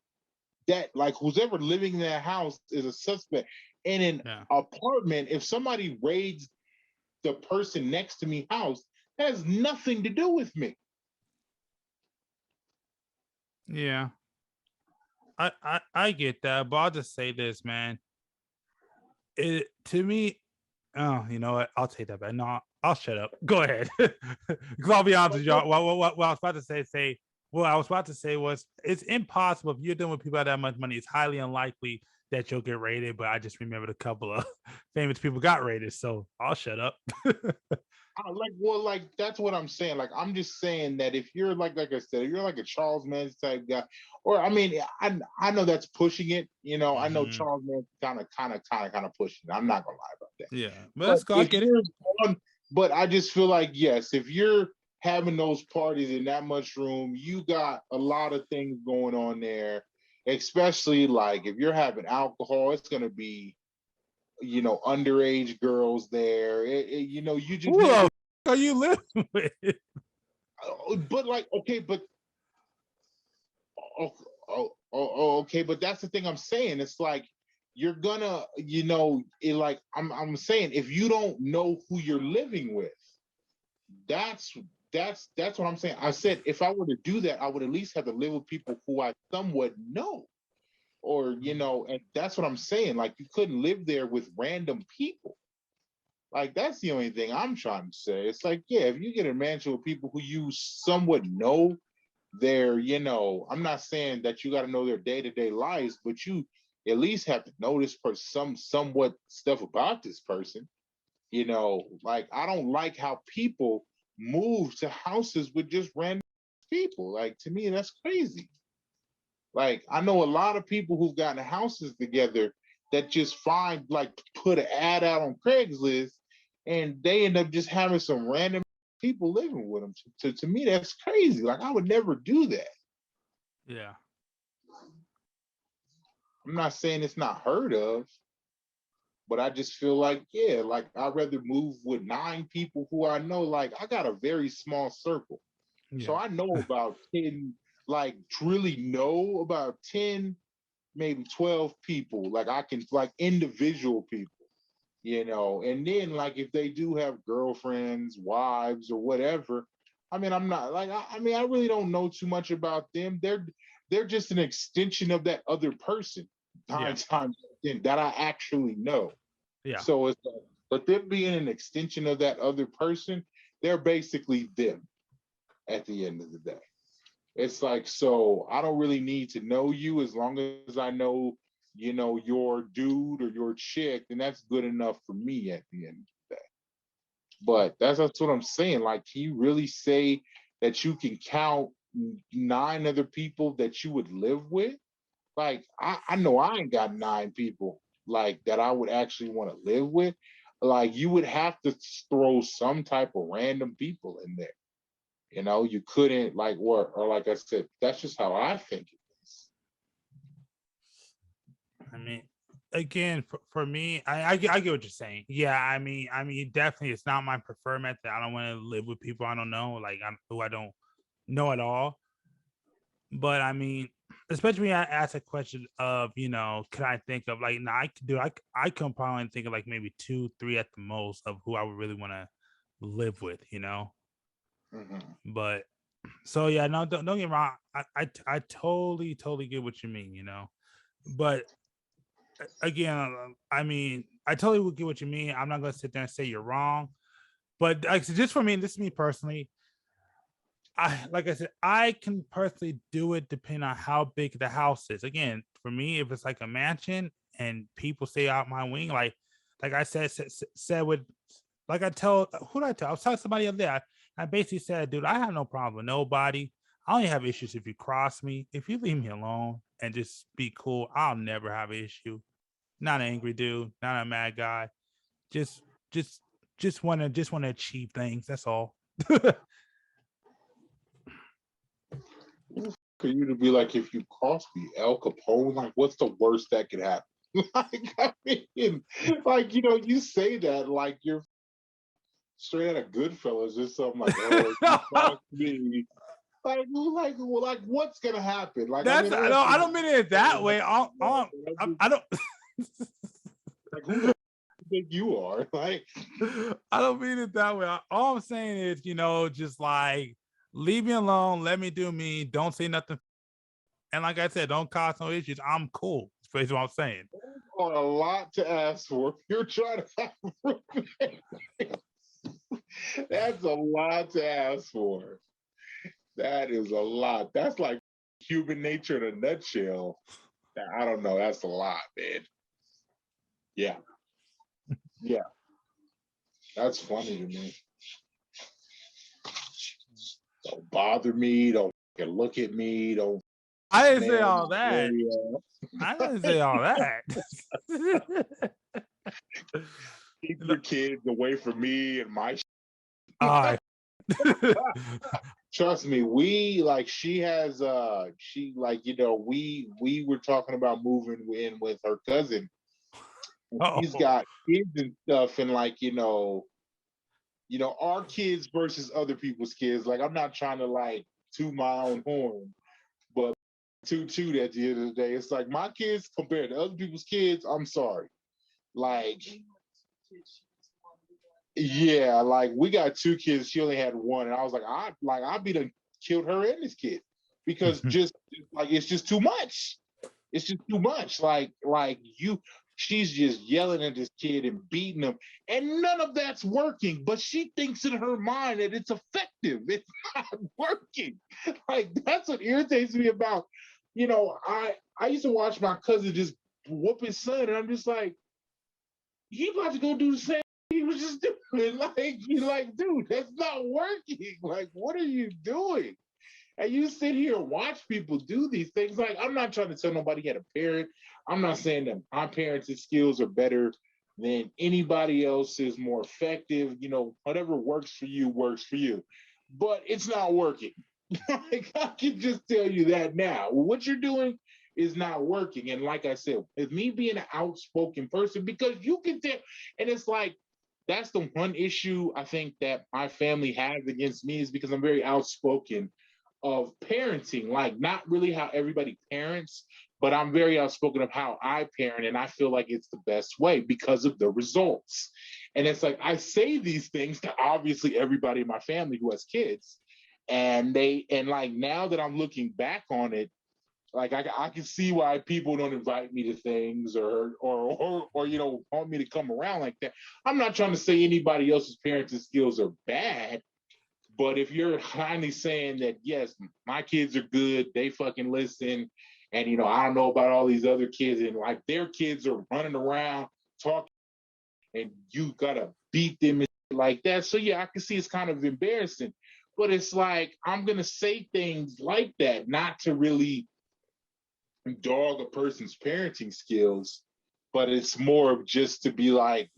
that like who's ever living in that house is a suspect. In an apartment, if somebody raids the person next to me house, that has nothing to do with me. Yeah, I get that, but I'll just say this, man. It to me, oh, you know what? I'll take that back. No, I'll shut up. Go ahead, because I'll be honest with y'all. What I was about to say. What I was about to say was, it's impossible if you're dealing with people that have much money. It's highly unlikely that you'll get raided. But I just remembered a couple of famous people got raided, so I'll shut up. Like that's what I'm saying. Like I'm just saying that if you're like I said, if you're like a Charles Manson type guy, or I mean, I know that's pushing it. I know Charles Manson kind of pushing it. I'm not gonna lie about that. Yeah, but that's cool. I get it. But I just feel like yes, if you're having those parties in that much room, you got a lot of things going on there. Especially like if you're having alcohol, it's gonna be underage girls there. You just who the are you living with? But like, okay, but okay, but that's the thing I'm saying. It's like you're gonna, like I'm saying, if you don't know who you're living with, that's that's what I'm saying. I said if I were to do that, I would at least have to live with people who I somewhat know. Or, and that's what I'm saying. Like you couldn't live there with random people. Like that's the only thing I'm trying to say. It's like, yeah, if you get a mansion with people who you somewhat know, I'm not saying that you got to know their day-to-day lives, but you at least have to know this person, somewhat stuff about this person. Like I don't like how people move to houses with just random people. Like to me, that's crazy. Like I know a lot of people who've gotten houses together that just put an ad out on Craigslist and they end up just having some random people living with them. To me, that's crazy. Like I would never do that. Yeah. I'm not saying it's not heard of, but I just feel like, yeah, like I'd rather move with 9 people who I know. Like I got a very small circle. Yeah. So I know about 10, like really know about 10, maybe 12 people. Like I can, like individual people. And then like if they do have girlfriends, wives, or whatever, I mean, I'm not like I mean, I really don't know too much about them. They're just an extension of that other person Yeah. times that I actually know. Yeah. So it's like, but them being an extension of that other person, they're basically them at the end of the day. It's like, so I don't really need to know you as long as I know, your dude or your chick, then that's good enough for me at the end of the day. But that's what I'm saying. Like, can you really say that you can count nine other people that you would live with? Like, I know I ain't got nine people like that I would actually want to live with. Like, you would have to throw some type of random people in there. You couldn't like or like I said, that's just how I think it is. I mean, again, for me, I get what you're saying. Yeah, I mean, definitely, it's not my preferred method. I don't want to live with people I don't know, like who I don't know at all. But I mean, especially when I ask a question of, can I think of like, now I could do, I can probably think of like maybe two, three at the most of who I would really want to live with. Mhm. But so yeah, no, don't get me wrong. I totally get what you mean. But again, I mean, I totally would get what you mean. I'm not gonna sit there and say you're wrong, but like, so just for me, this is me personally. Like I said, I can personally do it depending on how big the house is. Again, for me, if it's like a mansion and people stay out my wing, like I said with, like I tell, who did I tell? I was telling somebody up there. I basically said, dude, I have no problem with nobody. I only have issues if you cross me. If you leave me alone and just be cool, I'll never have an issue. Not an angry dude, not a mad guy. Just just just wanna achieve things. That's all. For you to be like, if you cross me, El Capone, like, what's the worst that could happen? Like, I mean, like, you say that like you're straight out of Goodfellas or something. Like, oh, if you cross me, like, what's gonna happen? Like, I That's mean, honestly, I don't mean it that way. I don't like, who the think you are? Like, I don't mean it that way. All I'm saying is, just like, leave me alone, let me do me, don't say nothing. And like I said, don't cause no issues. I'm cool. That's basically what I'm saying. on a lot to ask for. You're trying to have that's a lot to ask for. That is a lot. That's like human nature in a nutshell. I don't know. That's a lot, man. Yeah. Yeah. That's funny to me. Don't bother me. Don't look at me. Don't I didn't say smell all my that. area. I didn't say all that. Keep your kids away from me and my All right. trust me, we like she has she like we were talking about moving in with her cousin. He's Oh, got kids and stuff, and like our kids versus other people's kids. Like, I'm not trying to like toot my own horn, but toot at the end of the day, it's like my kids compared to other people's kids. I'm sorry, like, yeah, like we got two kids. She only had one, and I was like, I'd be done killed her and this kid because just like it's just too much. It's just too much. She's just yelling at this kid and beating him, and none of that's working. But she thinks in her mind that it's effective. It's not working. Like, that's what irritates me about. I used to watch my cousin just whoop his son, and I'm just like, he about to go do the same thing he was just doing. Like, you're like, dude, that's not working. Like, what are you doing? And you sit here and watch people do these things. Like, I'm not trying to tell nobody how to parent. I'm not saying that my parenting skills are better than anybody else's, more effective. Whatever works for you works for you. But it's not working. Like, I can just tell you that now. What you're doing is not working. And like I said, with me being an outspoken person, because you can tell, and it's like, that's the one issue I think that my family has against me is because I'm very outspoken of parenting, like not really how everybody parents, but I'm very outspoken of how I parent, and I feel like it's the best way because of the results. And it's like I say these things to obviously everybody in my family who has kids, and like now that I'm looking back on it, like I can see why people don't invite me to things or want me to come around like that. I'm not trying to say anybody else's parenting skills are bad, but if you're kindly saying that yes, my kids are good, they fucking listen, and I don't know about all these other kids, and like their kids are running around talking, and you gotta beat them and like that. So yeah, I can see it's kind of embarrassing, but it's like I'm gonna say things like that not to really dog a person's parenting skills, but it's more of just to be like,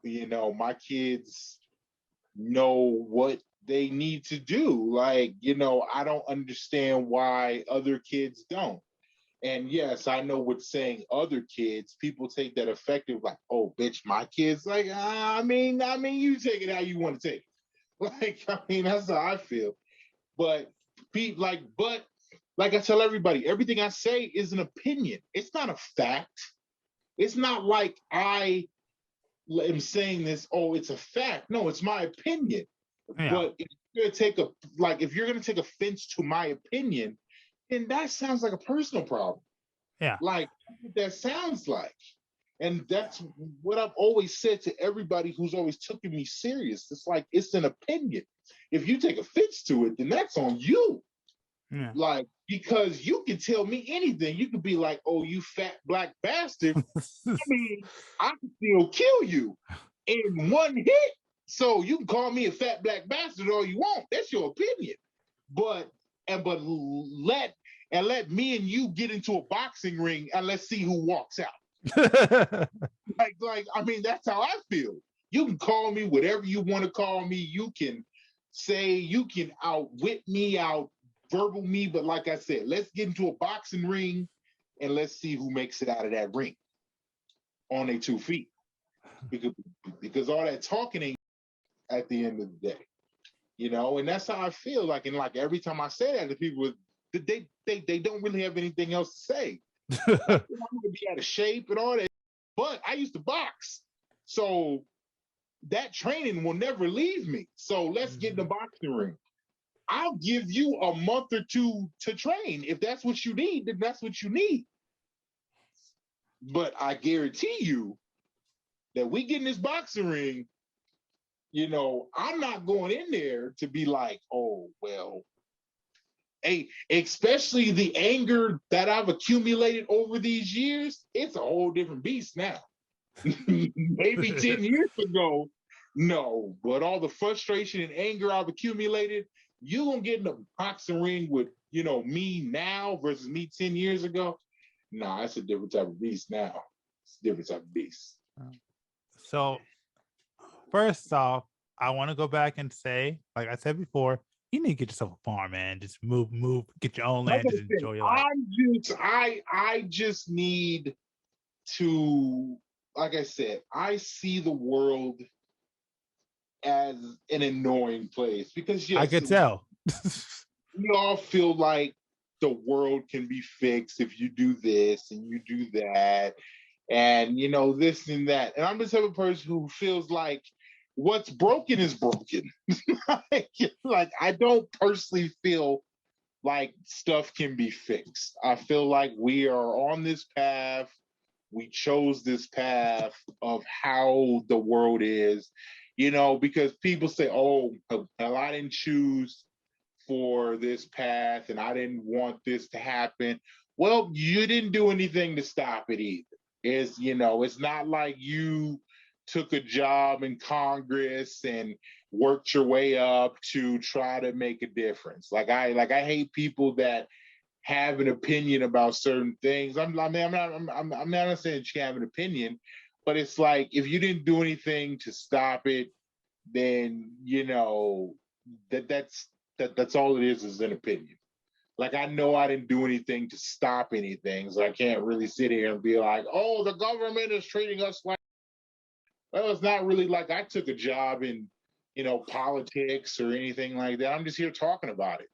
my kids know what they need to do. Like, I don't understand why other kids don't. And yes, I know with saying other kids, people take that effective, like, oh, bitch, my kids. Like, I mean, you take it how you want to take it. Like, I mean, that's how I feel. But like I tell everybody, everything I say is an opinion. It's not a fact. It's not like I am saying this, oh, it's a fact. No, it's my opinion. Yeah. But if you're gonna take offense to my opinion, then that sounds like a personal problem. Yeah. Like that sounds like. And that's what I've always said to everybody who's always taken me serious. It's like it's an opinion. If you take offense to it, then that's on you. Yeah. Like, because you can tell me anything. You could be like, oh, you fat black bastard. I mean, I can still kill you in one hit. So you can call me a fat black bastard all you want. That's your opinion. But let me and you get into a boxing ring and let's see who walks out. like, I mean, that's how I feel. You can call me whatever you want to call me. You can outwit me, out verbal me, but like I said, let's get into a boxing ring and let's see who makes it out of that ring on their 2 feet. Because all that talking ain't at the end of the day, and that's how I feel. Like, and like every time I say that to people, they don't really have anything else to say. I'm gonna be out of shape and all that, but I used to box, so that training will never leave me. So let's get in the boxing ring. I'll give you a month or two to train. If that's what you need, then that's what you need. But I guarantee you that we get in this boxing ring, I'm not going in there to be like, oh, well, hey, especially the anger that I've accumulated over these years, it's a whole different beast now. Maybe 10 years ago, no, but all the frustration and anger I've accumulated, you gonna get in a boxing ring with, me now versus me 10 years ago? Nah, it's a different type of beast now. It's a different type of beast. So, first off, I want to go back and say, like I said before, you need to get yourself a farm, man. Just move, get your own land, just enjoy your life. I just need to, like I said, I see the world as an annoying place because yes, I could tell. We all feel like the world can be fixed if you do this and you do that, and this and that. And I'm the type of person who feels like what's broken is broken. like I don't personally feel like stuff can be fixed. I feel like we are on this path. We chose this path of how the world is, because people say, oh, I didn't choose for this path and I didn't want this to happen. Well, you didn't do anything to stop it either. It's not like you took a job in Congress and worked your way up to try to make a difference. Like I hate people that have an opinion about certain things. I'm not saying you have an opinion, but it's like if you didn't do anything to stop it, then that's all it is an opinion. Like I know I didn't do anything to stop anything, so I can't really sit here and be like, oh, the government is treating us like. Well, it's not really like I took a job in, politics or anything like that. I'm just here talking about it.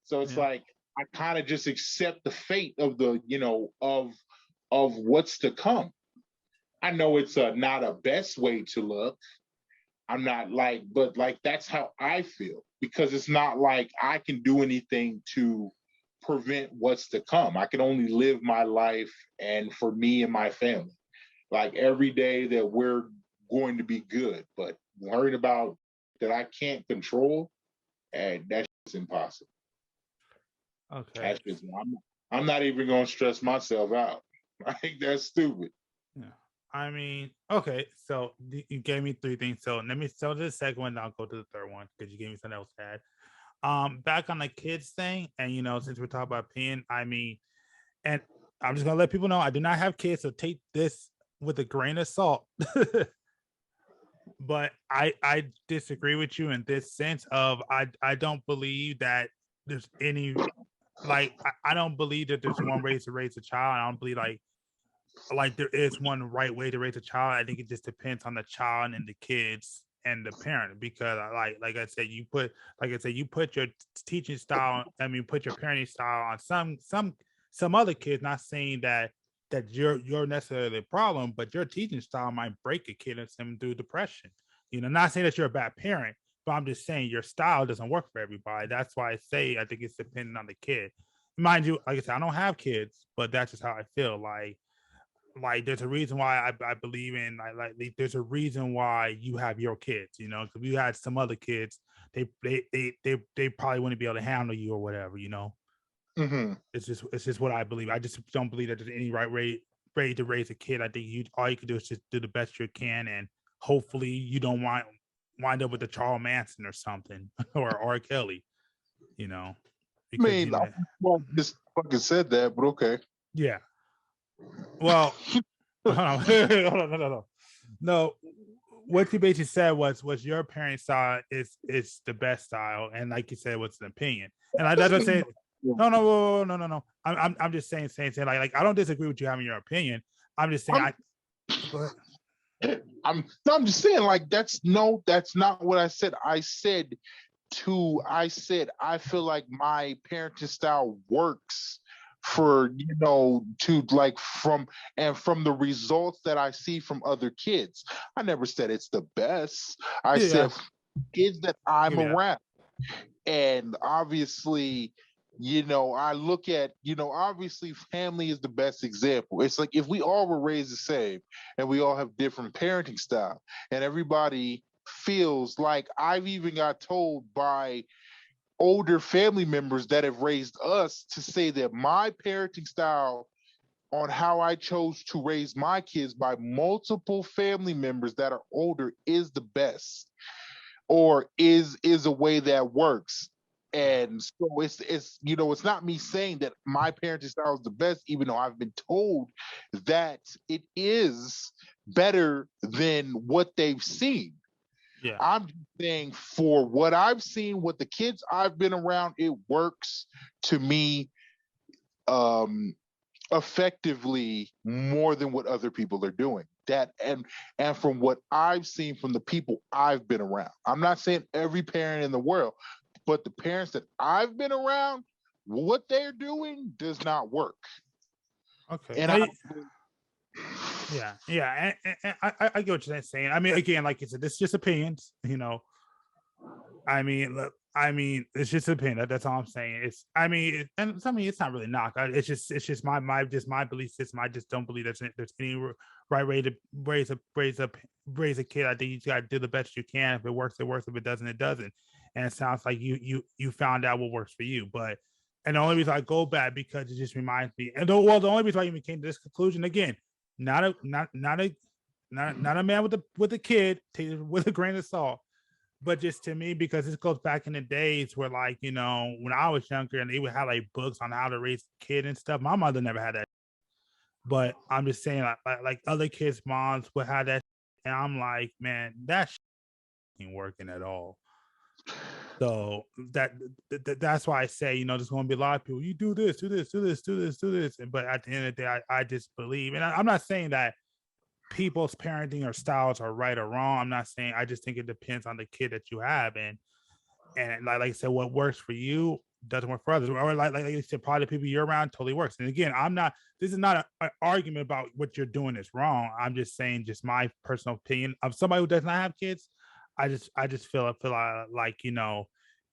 So it's like I kind of just accept the fate of the, of what's to come. I know it's not a best way to look. I'm not like, but like that's how I feel because it's not like I can do anything to prevent what's to come. I can only live my life and for me and my family. Like every day that we're going to be good, but worrying about that I can't control, and that's just impossible. Okay. That's just I'm not even gonna stress myself out. I think that's stupid. Yeah. I mean, okay. So you gave me three things. So let me so the second one. I'll go to the third one because you gave me something else to add. Back on the kids thing, and since we're talking about opinion, I mean, and I'm just gonna let people know I do not have kids, so take this with a grain of salt. But I disagree with you in this sense of I don't believe that there's any like I don't believe that there's one way to raise a child. I don't believe like there is one right way to raise a child. I think it just depends on the child and the kids and the parent because like I said, you put your teaching style, put your parenting style on some other kids, not saying that you're necessarily the problem, but your teaching style might break a kid and send them through depression. Not saying that you're a bad parent, but I'm just saying your style doesn't work for everybody. That's why I say I think it's dependent on the kid. Mind you, like I said, I don't have kids, but that's just how I feel. Like there's a reason why I believe in like there's a reason why you have your kids, because if you had some other kids, they probably wouldn't be able to handle you or whatever. Mm-hmm. It's just what I believe. I just don't believe that there's any right way to raise a kid. I think all you can do is just do the best you can, and hopefully you don't wind up with a Charles Manson or something or R. Kelly, I because mean, I just fucking said that, but okay. Yeah. Well, no. What you basically said was your parents' style is the best style, and like you said, what's an opinion. And I doesn't say no. I'm just saying like I don't disagree with you having your opinion. I'm just saying go ahead. I'm just saying like that's not what I said. I said I feel like my parenting style works for to like from the results that I see from other kids. I never said it's the best. I said kids that I'm around. And obviously, I look at, obviously family is the best example. It's like if we all were raised the same and we all have different parenting style and everybody feels like I've even got told by older family members that have raised us to say that my parenting style on how I chose to raise my kids by multiple family members that are older is the best or is a way that works. And so it's not me saying that my parenting style is the best, even though I've been told that it is better than what they've seen. Yeah. I'm saying for what I've seen, what the kids I've been around, it works to me effectively more than what other people are doing. That and from what I've seen from the people I've been around. I'm not saying every parent in the world, but the parents that I've been around, what they're doing does not work. Okay. And yeah. And I get what you're saying. I mean, again, like you said, this is just opinions. I mean, look, it's just opinion. That's all I'm saying. It's not really knock. It's just my belief system. I just don't believe there's any right way to raise a kid. I think you got to do the best you can. If it works, it works. If it doesn't, it doesn't. And it sounds like you found out what works for you. And the only reason I go back because it just reminds me. And the only reason I even came to this conclusion again, not a man with a kid, take it with a grain of salt. But just to me, because this goes back in the days where, like, when I was younger and they would have like books on how to raise a kid and stuff. My mother never had that. But I'm just saying, like other kids' moms would have that. And I'm like, man, that ain't working at all. So that's why I say, there's going to be a lot of people, you do this. But at the end of the day, I just believe, and I'm not saying that people's parenting or styles are right or wrong. I'm not saying, I just think it depends on the kid that you have. And like I said, what works for you doesn't work for others. Or like you said, probably the people you're around totally works. And again, this is not an argument about what you're doing is wrong. I'm just saying, just my personal opinion of somebody who does not have kids. I just feel like,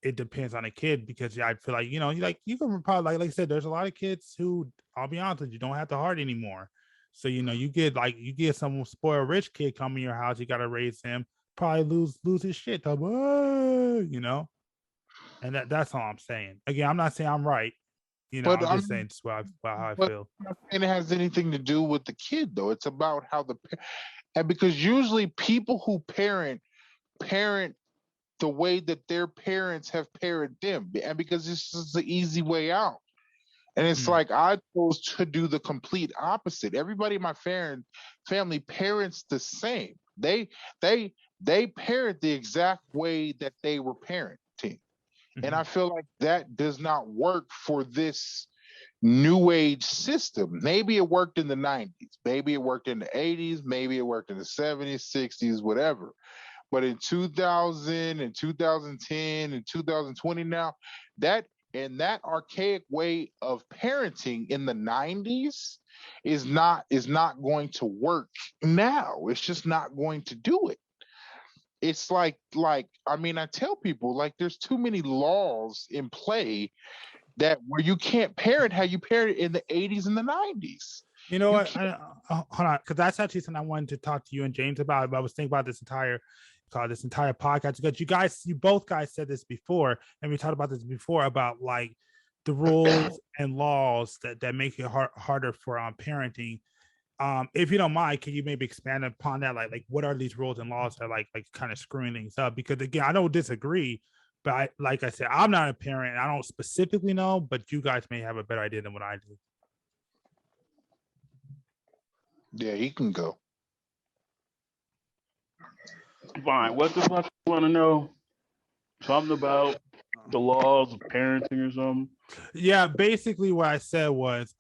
it depends on a kid, because I feel like, you can probably, like I said, there's a lot of kids who, I'll be honest with you, don't have the heart anymore. So, you get some spoiled rich kid come in your house, you got to raise him, probably lose his shit, and that's all I'm saying. Again, I'm not saying I'm right. But I'm just saying it's how I feel. And it has anything to do with the kid, though. It's about how and because usually people who parent the way that their parents have parented them, and because this is the easy way out. And it's like I chose to do the complete opposite. Everybody in my family parents the same. They parent the exact way that they were parenting. And I feel like that does not work for this new age system. Maybe it worked in the 90s, maybe it worked in the 80s, maybe it worked in the 70s, 60s, whatever. But in 2000 and 2010 and 2020 now, that archaic way of parenting in the 90s is not going to work now. It's just not going to do it. It's like I mean, I tell people, like, there's too many laws in play that where you can't parent how you parent in the 80s and the 90s. You know what? Hold on, because that's actually something I wanted to talk to you and James about. I was thinking about this entire podcast, because you both guys said this before, and we talked about this before about like the rules and laws that make it harder for parenting. If you don't mind, can you maybe expand upon that? Like what are these rules and laws that are like kind of screwing things up? Because again, I don't disagree, but like I said, I'm not a parent, and I don't specifically know, but you guys may have a better idea than what I do. Yeah, he can go. Fine. What the fuck you want to know? Something about the laws of parenting or something? Yeah, basically what I said was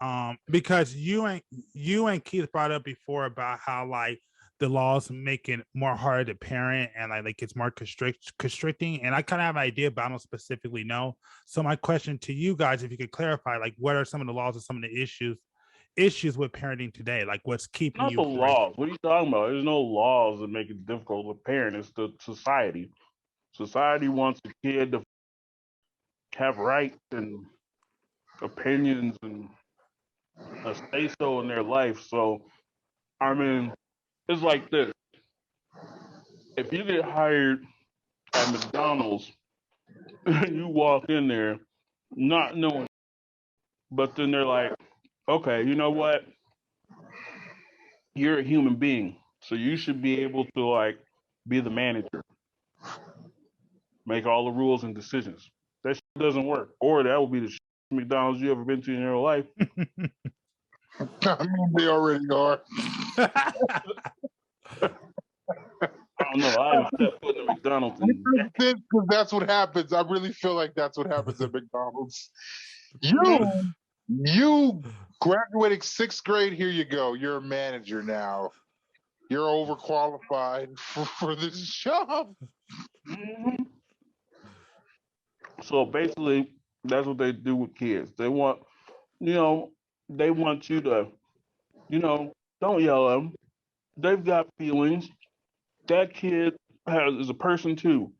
because you and Keith brought up before about how like the laws make it more hard to parent, and like it's more constricting, and I kind of have an idea, but I don't specifically know. So my question to you guys, if you could clarify, like what are some of the laws and some of the issues with parenting today? Like what's keeping Not you the laws. What are you talking about? There's no laws that make it difficult to parent. It's the society. Society wants a kid to have rights and opinions and a say so in their life. So, I mean, it's like this. If you get hired at McDonald's and you walk in there not knowing, but then they're like, okay, you know what? You're a human being, so you should be able to like be the manager, make all the rules and decisions. That shit doesn't work, or that will be the McDonald's you ever been to in your life. I mean, they already are. I don't know. I haven't stepped foot in a McDonald's. Because that's what happens. I really feel like that's what happens at McDonald's. You graduating 6th grade. Here you go. You're a manager now. You're overqualified for this job. Mm-hmm. So basically, that's what they do with kids. They want, they want you to, don't yell at them. They've got feelings. That kid is a person too.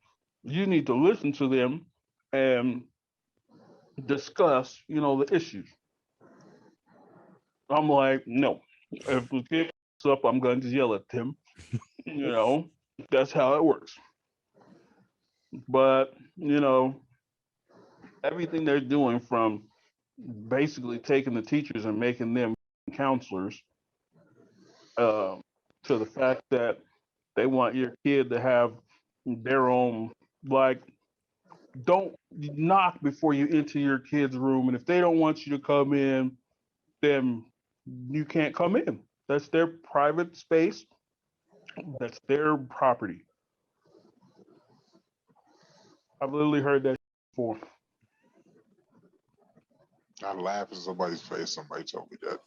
You need to listen to them and discuss, the issues. I'm like, no. If the kid comes up, I'm going to yell at him. That's how it works. But, everything they're doing, from basically taking the teachers and making them counselors, to the fact that they want your kid to have their own, like, don't knock before you enter your kid's room. And if they don't want you to come in, then you can't come in. That's their private space. That's their property. I've literally heard that before. I laugh in somebody's face. Somebody told me that.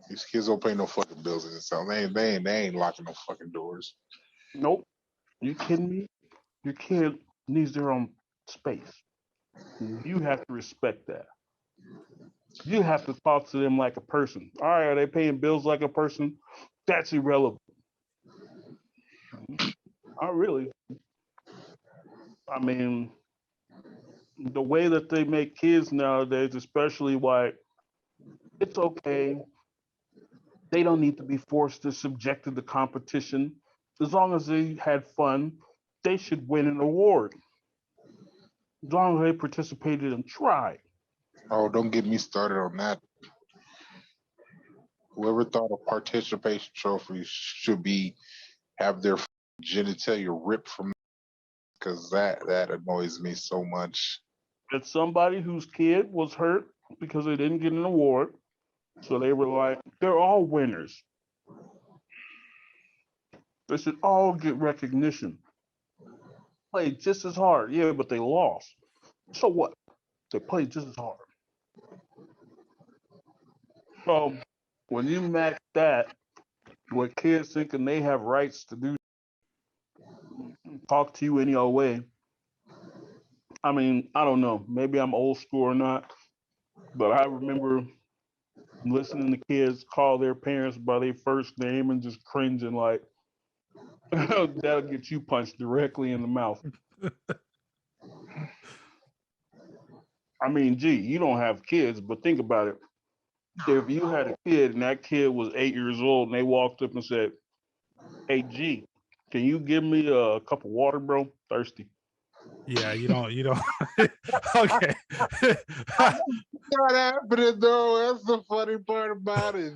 These kids don't pay no fucking bills in this town. They ain't locking no fucking doors. Nope. You kidding me? Your kid needs their own space. You have to respect that. You have to talk to them like a person. All right, are they paying bills like a person? That's irrelevant. Not really. I mean, the way that they make kids nowadays, especially white, it's okay. They don't need to be forced to subjected to competition. As long as they had fun, they should win an award. As long as they participated and tried. Oh, don't get me started on that. Whoever thought a participation trophy should be have their genitalia ripped from, because that annoys me so much. It's somebody whose kid was hurt because they didn't get an award. So they were like, they're all winners. They should all get recognition. Played just as hard. Yeah, but they lost. So what? They played just as hard. So when you match that with kids thinking they have rights to do talk to you any old way, I mean, I don't know. Maybe I'm old school or not, but I remember listening to kids call their parents by their first name and just cringing like, that'll get you punched directly in the mouth. I mean, gee, you don't have kids, but think about it. If you had a kid and that kid was 8 years old and they walked up and said, "Hey, G, can you give me a cup of water, bro? Thirsty." Yeah, you don't. Okay. Not happening though. That's the funny part about it.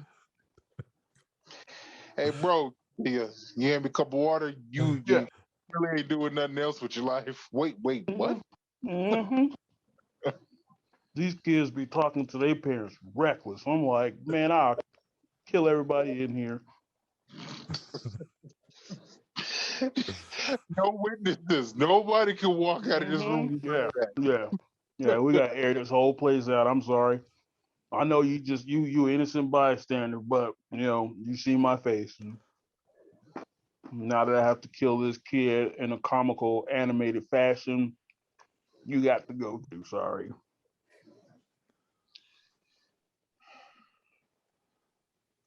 Hey, bro, yeah, you have me a cup of water. You Yeah. really ain't doing nothing else with your life. Wait, what? Mm-hmm. These kids be talking to their parents reckless. I'm like, man, I'll kill everybody in here. No witnesses. Nobody can walk out of this room. Yeah. We got to air this whole place out. I'm sorry. I know you just you innocent bystander, but you see my face. And now that I have to kill this kid in a comical animated fashion, you got to go to. Sorry.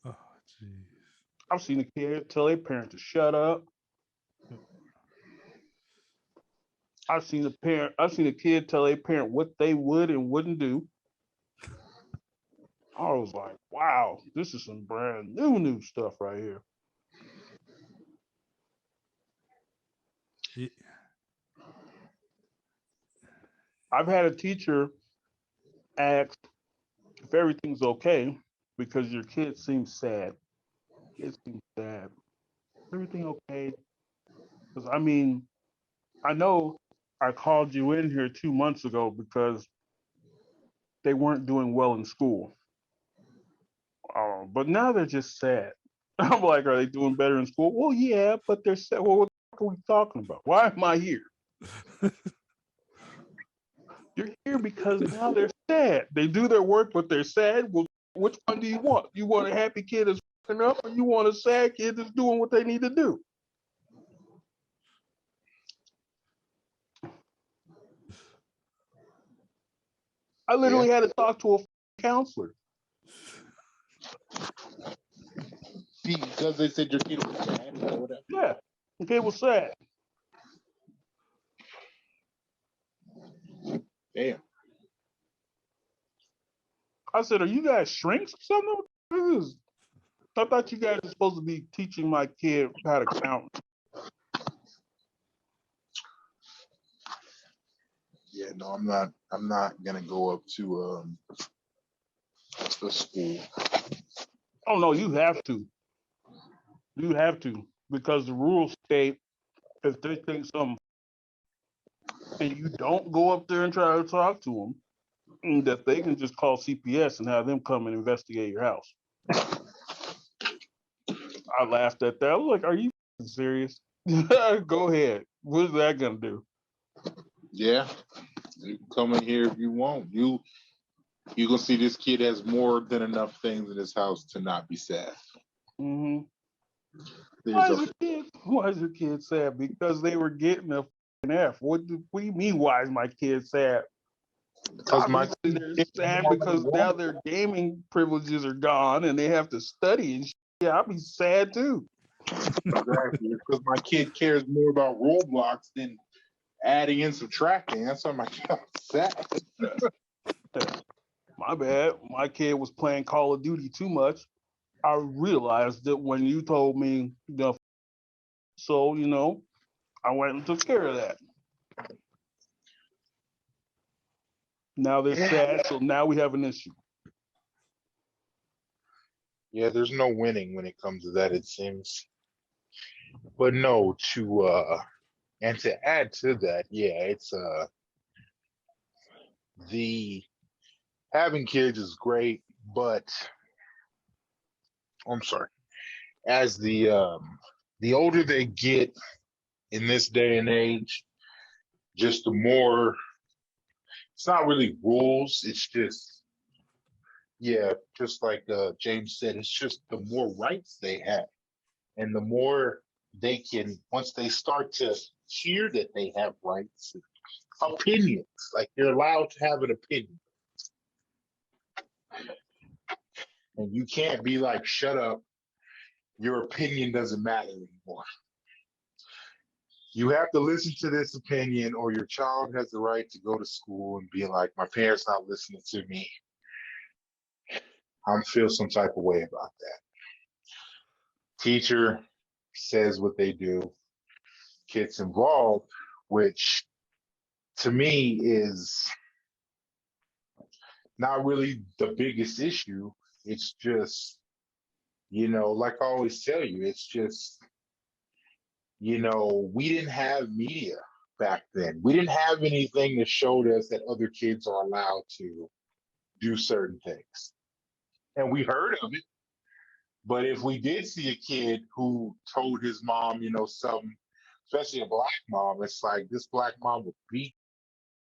Oh, jeez. I've seen a kid tell their parent to shut up. I've seen a kid tell a parent what they would and wouldn't do. I was like, wow, this is some brand new stuff right here. Yeah. I've had a teacher ask if everything's okay because your kid seems sad. It seems sad. Everything okay? Because I mean, I know I called you in here 2 months ago because they weren't doing well in school. But now they're just sad. I'm like, are they doing better in school? Well, yeah, but they're sad. Well, what are we talking about? Why am I here? You're here because now they're sad. They do their work, but they're sad. Well, which one do you want? You want a happy kid that's fucking up, or you want a sad kid that's doing what they need to do? I Yeah. literally had to talk to a counselor. Because they said your kid was sad or whatever. Yeah, the kid was sad. Damn. I said, "Are you guys shrinks or something? What is this? I thought you guys were supposed to be teaching my kid how to count." Yeah, no, I'm not gonna go up to the school. Oh no, you have to. You have to because the rules state if they think something and you don't go up there and try to talk to them, that they can just call CPS and have them come and investigate your house. I laughed at that. I was like, "Are you serious?" Go ahead. What is that gonna do? Yeah, you can come in here if you want. You gonna see this kid has more than enough things in his house to not be sad. Mm-hmm. There's a Why is your kid sad? Because they were getting a F. What do you mean? Why is my kid sad? Because my Obviously, they're sad because now their gaming privileges are gone and they have to study and shit. Yeah, I'll be sad too. exactly because my kid cares more about Roblox than adding and subtracting. That's why my kid's sad. My bad. My kid was playing Call of Duty too much. I realized that when you told me so I went and took care of that. Now they're sad, so now we have an issue. Yeah, there's no winning when it comes to that, it seems. But no, and to add to that, yeah, it's the having kids is great, but I'm sorry, as the older they get in this day and age, just the more it's not really rules, it's just yeah, just like James said, it's just the more rights they have. And the more they can, once they start to hear that they have rights, opinions, like they're allowed to have an opinion. And you can't be like, shut up, your opinion doesn't matter anymore. You have to listen to this opinion, or your child has the right to go to school and be like, my parents not listening to me. I'm feel some type of way about that. Teacher says what they do, kids involved, which to me is not really the biggest issue. It's just, like I always tell you, it's just, we didn't have media back then. We didn't have anything that showed us that other kids are allowed to do certain things. And we heard of it. But if we did see a kid who told his mom, something, especially a black mom, it's like this black mom would beat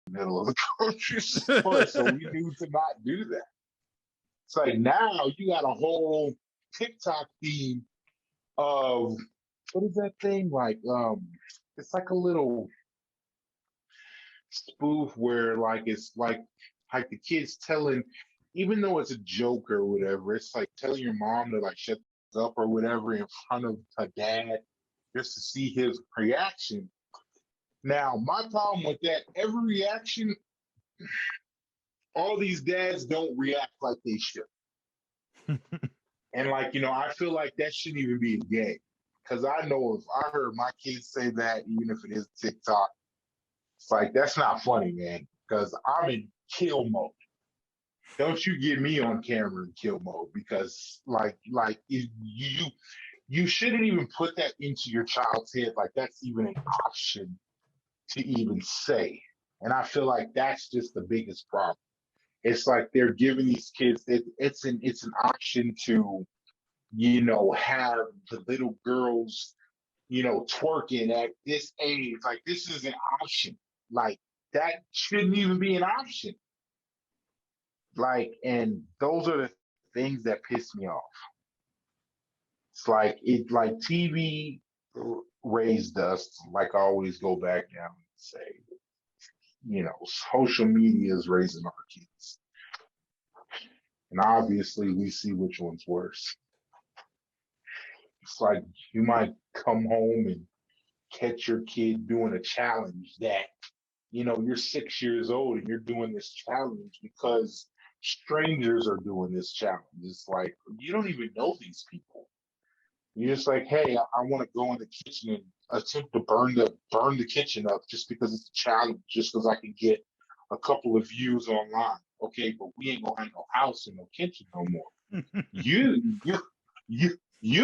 in the middle of the grocery store. So we knew to not do that. It's like now you got a whole TikTok theme of what is that thing like? It's like a little spoof where like it's like the kids telling, even though it's a joke or whatever, it's like telling your mom to like shut up or whatever in front of her dad just to see his reaction. Now, my problem with that, every reaction, all these dads don't react like they should. And like, I feel like that shouldn't even be a game. Because I know if I heard my kids say that, even if it is TikTok, it's like, that's not funny, man. Because I'm in kill mode. Don't you get me on camera in kill mode, because you shouldn't even put that into your child's head like that's even an option to even say. And I feel like that's just the biggest problem. It's like they're giving these kids it's an option to have the little girls twerking at this age. Like this is an option. Like that shouldn't even be an option. Like, and those are the things that piss me off. It's like TV raised us. Like I always go back down and say, social media is raising our kids, and obviously we see which one's worse. It's like you might come home and catch your kid doing a challenge that you're 6 years old and you're doing this challenge because strangers are doing this challenge. It's like you don't even know these people. You're just like, hey, I want to go in the kitchen and attempt to burn the kitchen up just because it's a challenge, just because I can get a couple of views online. Okay, but we ain't gonna have no house and no kitchen no more. You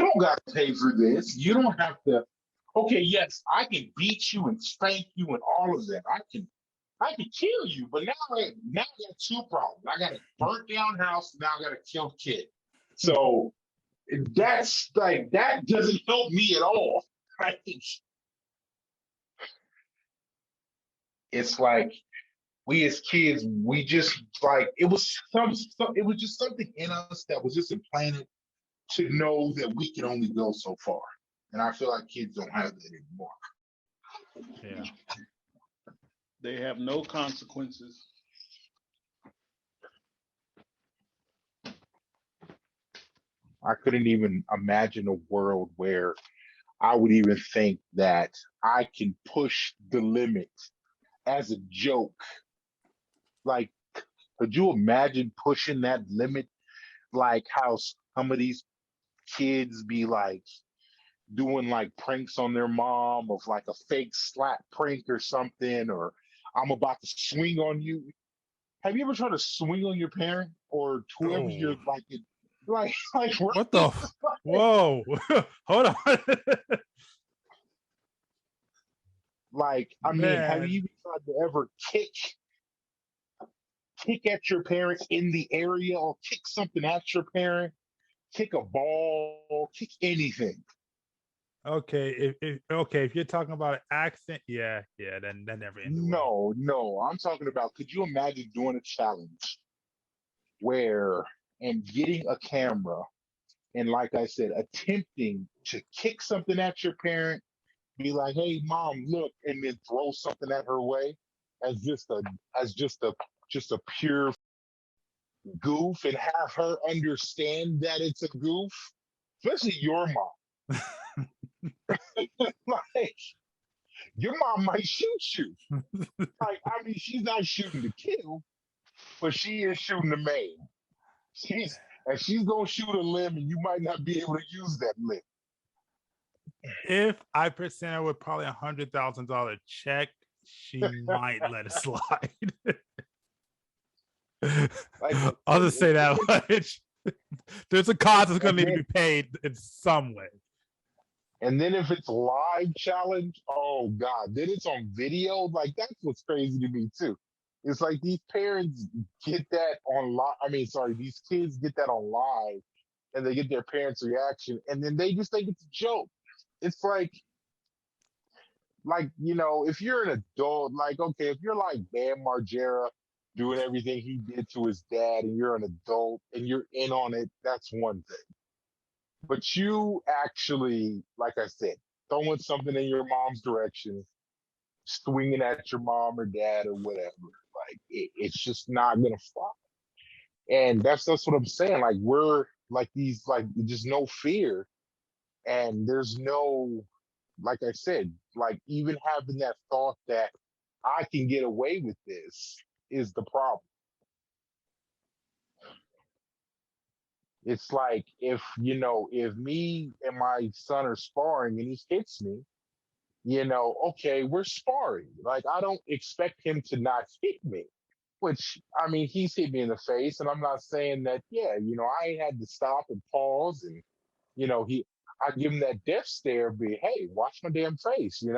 don't got to pay for this. You don't have to. Okay, yes, I can beat you and spank you and all of that. I can kill you, but now I got two problems. I got a burnt down house, now I got to kill a kid. So that's like that doesn't help me at all. Right? It's like we as kids, we just like it was just something in us that was just implanted to know that we can only go so far. And I feel like kids don't have that anymore. Yeah. They have no consequences. I couldn't even imagine a world where I would even think that I can push the limit as a joke. Like, could you imagine pushing that limit? Like how some of these kids be like doing like pranks on their mom of like a fake slap prank or something, or I'm about to swing on you. Have you ever tried to swing on your parent or whoever Oh, you're like, like, what the? Whoa, hold on, like, I mean, have you man. even tried to ever kick at your parent in the area or kick something at your parent, kick a ball, kick anything? Okay, if you're talking about an accent, yeah, yeah, then that never ended well. No, no, I'm talking about could you imagine doing a challenge where and getting a camera and like I said, attempting to kick something at your parent, be like, hey mom, look, and then throw something at her way as just a pure goof and have her understand that it's a goof, especially your mom. Like your mom might shoot you. Like, I mean, she's not shooting to kill, but she is shooting to maim. She's gonna shoot a limb, and you might not be able to use that limb. If I present her with probably $100,000 check, she might let it slide. Like, I'll just say that much. There's a cost that's going and to need to then be paid in some way. and then if it's live challenge, oh god, then it's on video. Like that's what's crazy to me too. It's like these parents get that on live. I mean, sorry, these kids get that on live, and they get their parents' reaction, and then they just think it's a joke. It's like if you're an adult, like okay, if you're like Bam Margera doing everything he did to his dad, and you're an adult and you're in on it, that's one thing. But you actually, like I said, throwing something in your mom's direction, swinging at your mom or dad or whatever, like it's just not gonna fly. And that's what I'm saying. Like we're like these, like just no fear, and there's no, like I said, like even having that thought that I can get away with this is the problem. It's like if me and my son are sparring and he hits me, okay, we're sparring. Like I don't expect him to not hit me. Which I mean, he's hit me in the face, and I'm not saying that. Yeah, I had to stop and pause, and I give him that death stare. Be, hey, watch my damn face. And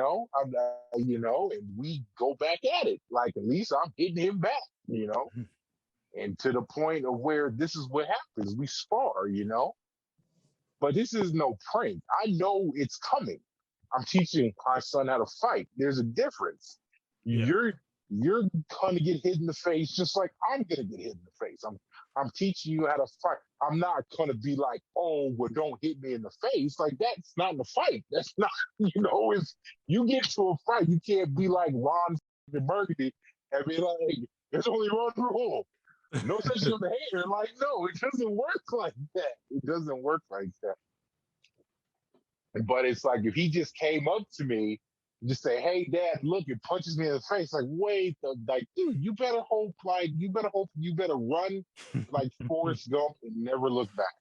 we go back at it. Like at least I'm hitting him back. And to the point of where this is what happens. We spar. But this is no prank. I know it's coming. I'm teaching my son how to fight. There's a difference. Yeah. You're gonna get hit in the face just like I'm gonna get hit in the face. I'm teaching you how to fight. I'm not gonna be like, oh, well, don't hit me in the face. Like that's not in a fight. That's not, if you get to a fight, you can't be like Ron Burgundy and be like, there's only one rule. No such thing as a hater. Like, no, it doesn't work like that. It doesn't work like that. But it's like if he just came up to me, just say, "Hey, Dad, look," and punches me in the face. Like, wait, like, dude, you better run like Forrest Gump and never look back.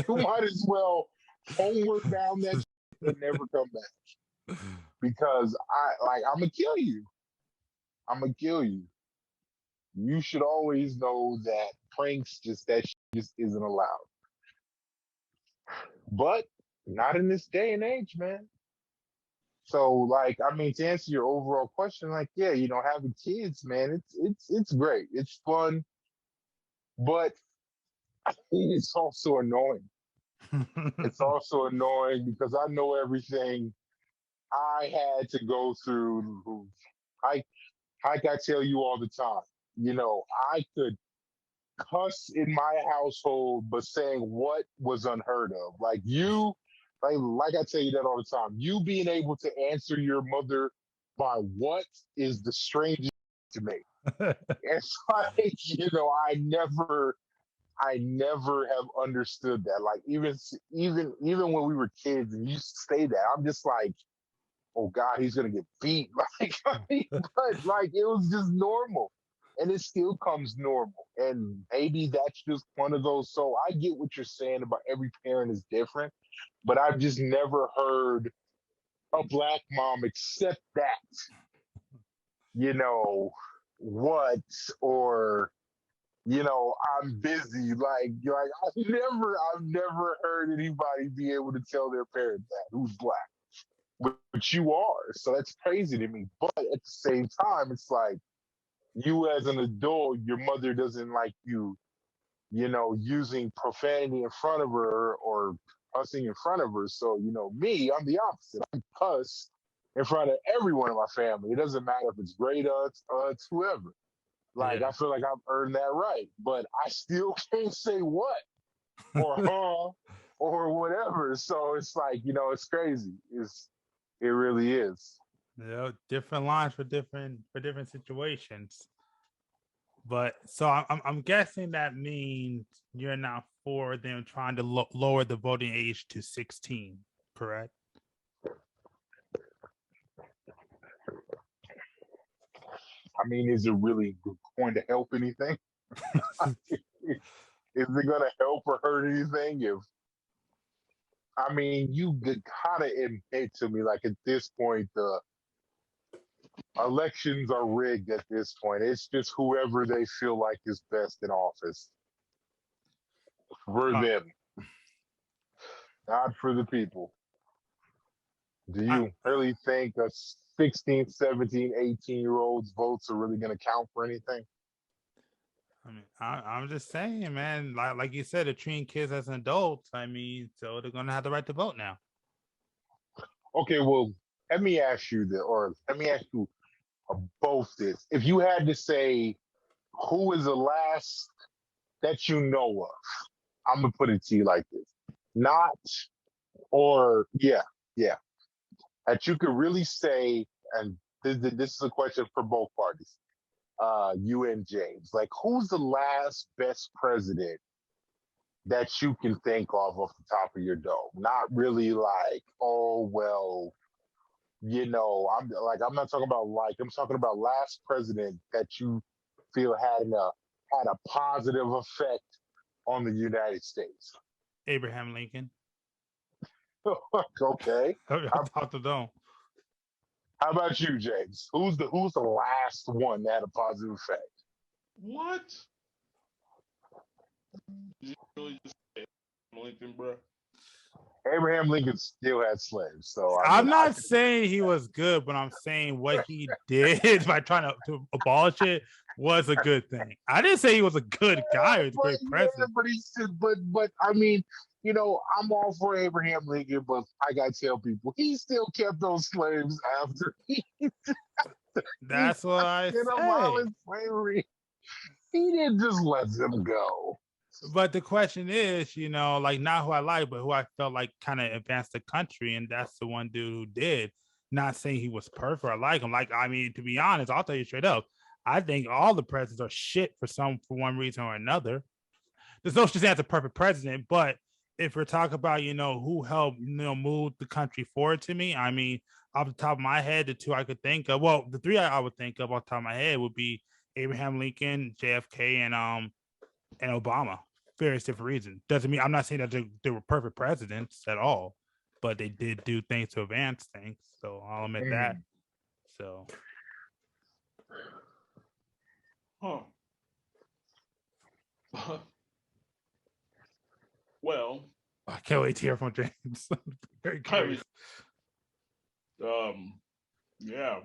You might as well homeward bound that and never come back because I'm gonna kill you. I'm gonna kill you. You should always know that pranks just isn't allowed. But not in this day and age, man. So, like, I mean, to answer your overall question, like, yeah, having kids, man, it's great, it's fun, but it's also annoying. It's also annoying because I know everything I had to go through. I, like I tell you all the time, I could cuss in my household, but saying what was unheard of. Like I tell you that all the time. You being able to answer your mother by what is the strangest to me. It's like, I never I never have understood that. Like even when we were kids and you used to say that, I'm just like, oh God, he's gonna get beat. Like, but like it was just normal, and it still comes normal. And maybe that's just one of those. So I get what you're saying about every parent is different, but I've just never heard a black mom accept that. You know what or I'm busy. Like I've never heard anybody be able to tell their parent that who's black, but you are. So that's crazy to me. But at the same time, it's like you as an adult, your mother doesn't like you, using profanity in front of her or cussing in front of her. So me, I'm the opposite. I cuss in front of everyone in my family. It doesn't matter if it's great aunts, whoever. Like Yeah. I feel like I've earned that right, but I still can't say what or or whatever. So it's like it's crazy. It really is. Different lines for different situations. But so I'm guessing that means you're not for them trying to lower the voting age to 16, correct? I mean, is it really going to help anything? Is it going to help or hurt anything? I mean, you could kind of admit to me, like at this point, the elections are rigged at this point. It's just whoever they feel like is best in office for them, not for the people. Do you really think a 16, 17, 18-year-old's votes are really going to count for anything? I mean, I'm just saying, man. Like you said, they're treating kids as adults. I mean, so they're gonna have the right to vote now. Okay, well, let me ask you this, or let me ask you both this. If you had to say who is the last that you know of, I'm gonna put it to you like this: not, or yeah, that you could really say, and this is a question for both parties, you and James. Like, who's the last best president that you can think of off the top of your dome? Not really like, oh well, I'm not talking about I'm talking about last president that you feel had a positive effect on the United States. Abraham Lincoln. Okay. Top the dome. How about you, James? Who's the last one that had a positive effect? What? Did you really just say Lincoln, bro? Abraham Lincoln still had slaves, so I'm not saying he was good, but I'm saying what he did by trying to abolish it was a good thing. I didn't say he was a good guy or a great president. But I mean, I'm all for Abraham Lincoln, but I gotta tell people he still kept those slaves after That's what I say. Slavery. He didn't just let them go. But the question is, like not who I like, but who I felt like kind of advanced the country, and that's the one dude who did. Not saying he was perfect or like him. Like, I mean, to be honest, I'll tell you straight up, I think all the presidents are shit for one reason or another. There's no such thing as a perfect president, but if we're talking about, who helped, move the country forward to me, I mean, off the top of my head, the two I could think of, well, the three I would think of off the top of my head would be Abraham Lincoln, JFK, and Obama. Various different reasons. Doesn't mean I'm not saying that they were perfect presidents at all, but they did do things to advance things. So I'll admit that. So, Well, I can't wait to hear from James. Very curious. Yeah.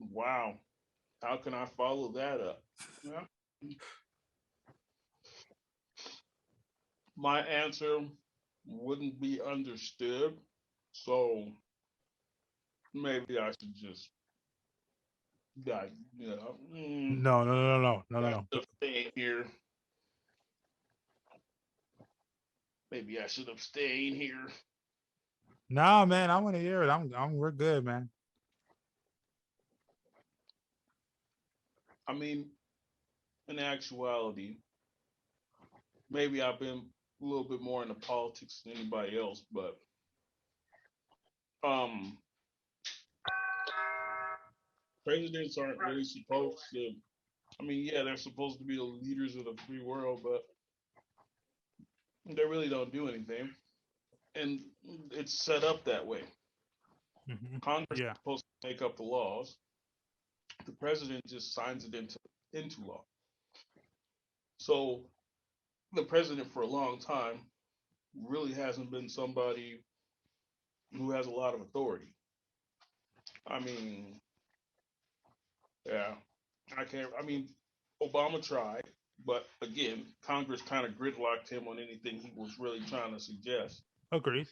Wow. How can I follow that up? Yeah. My answer wouldn't be understood, so maybe I should just die. No. Staying here. Maybe I should have stayed here. No, man, I want to hear it. We're good, man. I mean, in actuality, maybe I've been a little bit more into politics than anybody else, but um, presidents aren't really supposed to. I mean, yeah, they're supposed to be the leaders of the free world, but they really don't do anything, and it's set up that way. Congress is Yeah. supposed to make up the laws. The president just signs it into law. So the president for a long time really hasn't been somebody who has a lot of authority. I mean, yeah, I can't. I mean, Obama tried, but again, Congress kind of gridlocked him on anything he was really trying to suggest. Agreed.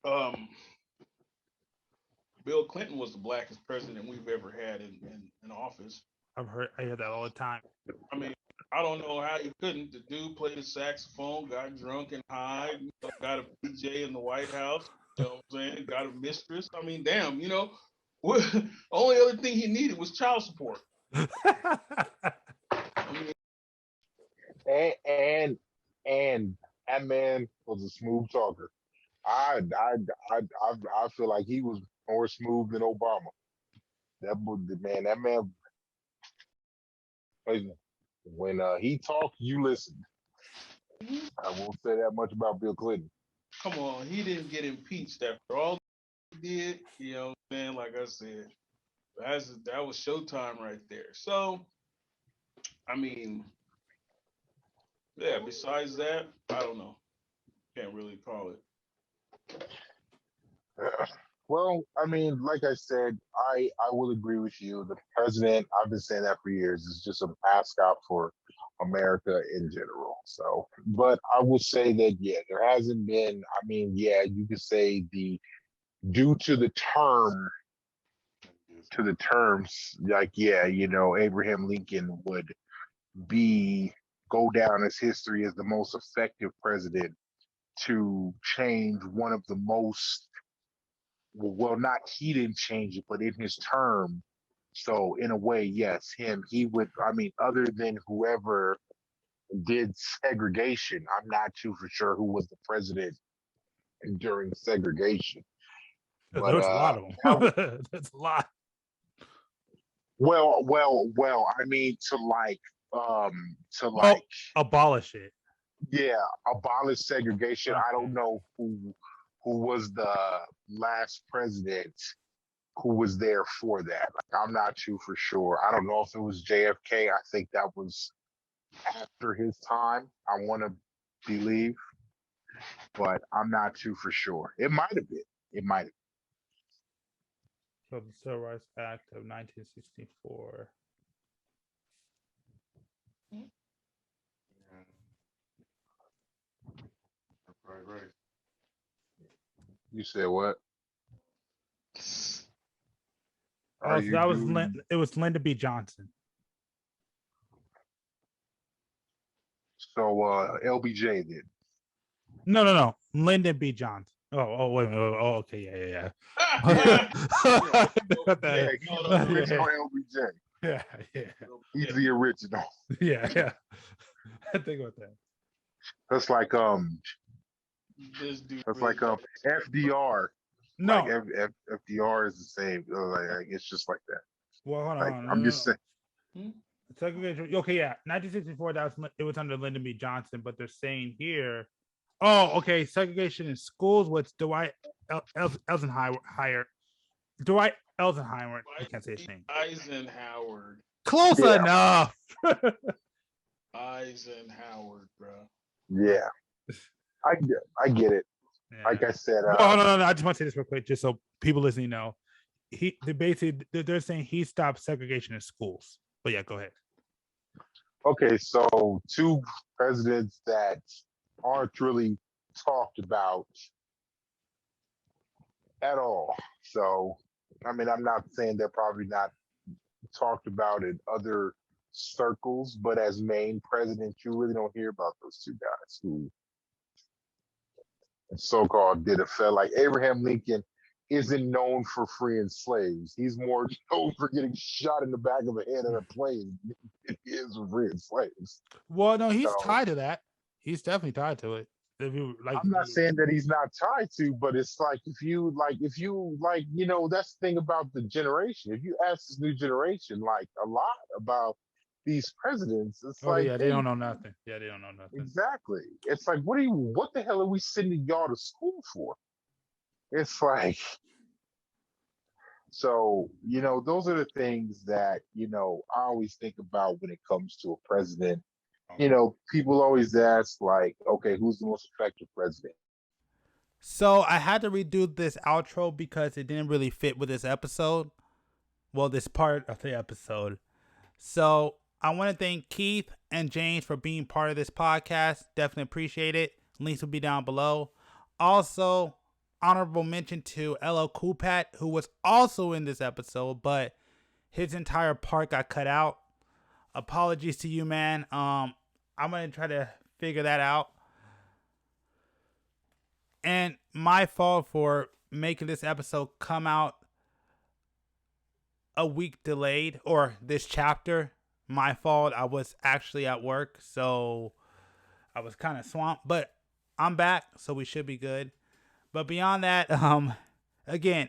Um, Bill Clinton was the blackest president we've ever had in office. I hear that all the time. I mean, I don't know how you couldn't. The dude played the saxophone, got drunk and high, got a PJ in the White House. You know what I'm saying? Got a mistress. I mean, damn. Only other thing he needed was child support. And that man was a smooth talker. I feel like he was more smooth than Obama. That man. When he talked, you listened. I won't say that much about Bill Clinton. Come on, he didn't get impeached after all he did. You know what I'm saying? Like I said, that was showtime right there. So, I mean, yeah. Besides that, I don't know. Can't really call it. Well, I mean, like I said, I will agree with you. The president, I've been saying that for years, is just a mascot for America in general. So, but I will say that yeah, there hasn't been. I mean, yeah, you could say due to the terms, like yeah, Abraham Lincoln would be go down as history as the most effective president to change one of the most well, not he didn't change it, but in his term. So in a way, yes, he would. I mean, other than whoever did segregation, I'm not too for sure who was the president during segregation. But There's a lot of them. That's a lot. well. I mean, Abolish it. yeah, abolish segregation. Okay. I don't know who was the last president who was there for that. Like, I'm not too for sure. I don't know if it was JFK. I think that was after his time. I want to believe, but I'm not too for sure. It might have been. It might have. So the Civil Rights Act of 1964. Right. You said what? Oh, so that was it was Lyndon B. Johnson. So LBJ did. No. Lyndon B. Johnson. Oh, wait a minute. Oh, okay, yeah. Original LBJ. Yeah. He's the original. Yeah. I think about that. That's like This dude. That's like FDR. No. Like FDR is the same. Like it's just like that. Well, hold Like, on. I'm just saying. Segregation. Okay, yeah. 1964. It was under Lyndon B. Johnson, but they're saying here. Oh, okay. Segregation in schools with Dwight Eisenhower. Dwight Eisenhower. I can't say his name. Eisenhower. Close enough. Eisenhower, bro. Yeah, I get it. Yeah. Like I said, no. I just want to say this real quick, just so people listening know. They're saying he stopped segregation in schools. But yeah, go ahead. Okay, so two presidents that aren't really talked about at all. So, I mean, I'm not saying they're probably not talked about in other circles, but as main presidents, you really don't hear about those two guys who so-called did a fell like Abraham Lincoln. isn't known for freeing slaves. He's more known for getting shot in the back of the head in a plane than he is for freeing slaves. Well, no, he's So tied to that. He's definitely tied to it. If you like, I'm not saying that he's not tied to, but it's like if you that's the thing about the generation. If you ask this new generation like a lot about these presidents, it's oh like yeah, they don't know nothing. Yeah, they don't know nothing. exactly. It's like what the hell are we sending y'all to school for? It's like so, those are the things that, I always think about when it comes to a president. People always ask, like, okay, who's the most effective president? So I had to redo this outro because it didn't really fit with this episode. Well, this part of the episode. So I want to thank Keith and James for being part of this podcast. Definitely appreciate it. Links will be down below. Also, honorable mention to LL Cool Pat, who was also in this episode, but his entire part got cut out. Apologies to you, man. I'm gonna try to figure that out. And my fault for making this episode come out a week delayed, or this chapter. My fault. I was actually at work, so I was kind of swamped, but I'm back, so we should be good. But beyond that, again,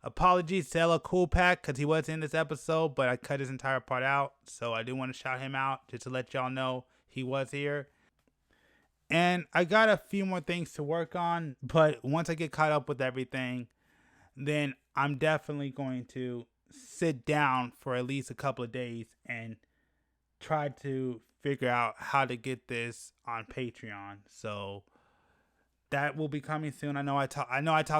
apologies to Ella Cool Pack because he was in this episode, but I cut his entire part out, so I do want to shout him out just to let y'all know he was here. And I got a few more things to work on, but once I get caught up with everything, then I'm definitely going to sit down for at least a couple of days and try to figure out how to get this on Patreon. So that will be coming soon. I know I talk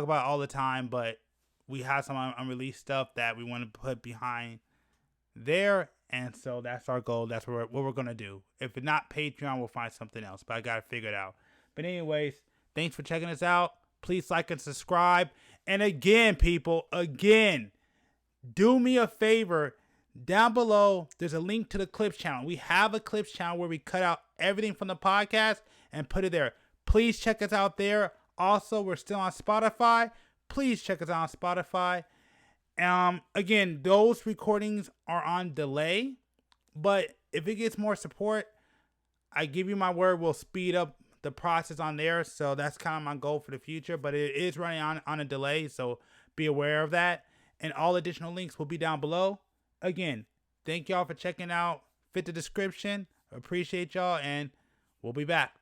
about it all the time, but we have some unreleased stuff that we want to put behind there. And so that's our goal. That's what we're going to do. If it's not Patreon, we'll find something else. But I got to figure it out. But anyways, thanks for checking us out. Please like and subscribe. And again, people, do me a favor. Down below, there's a link to the Clips channel. We have a Clips channel where we cut out everything from the podcast and put it there. Please check us out there. Also, we're still on Spotify. Please check us out on Spotify. Again, those recordings are on delay, but if it gets more support, I give you my word, we'll speed up the process on there. So that's kind of my goal for the future, but it is running on a delay. So be aware of that. And all additional links will be down below. Again, thank y'all for checking out. Fit the description. Appreciate y'all, and we'll be back.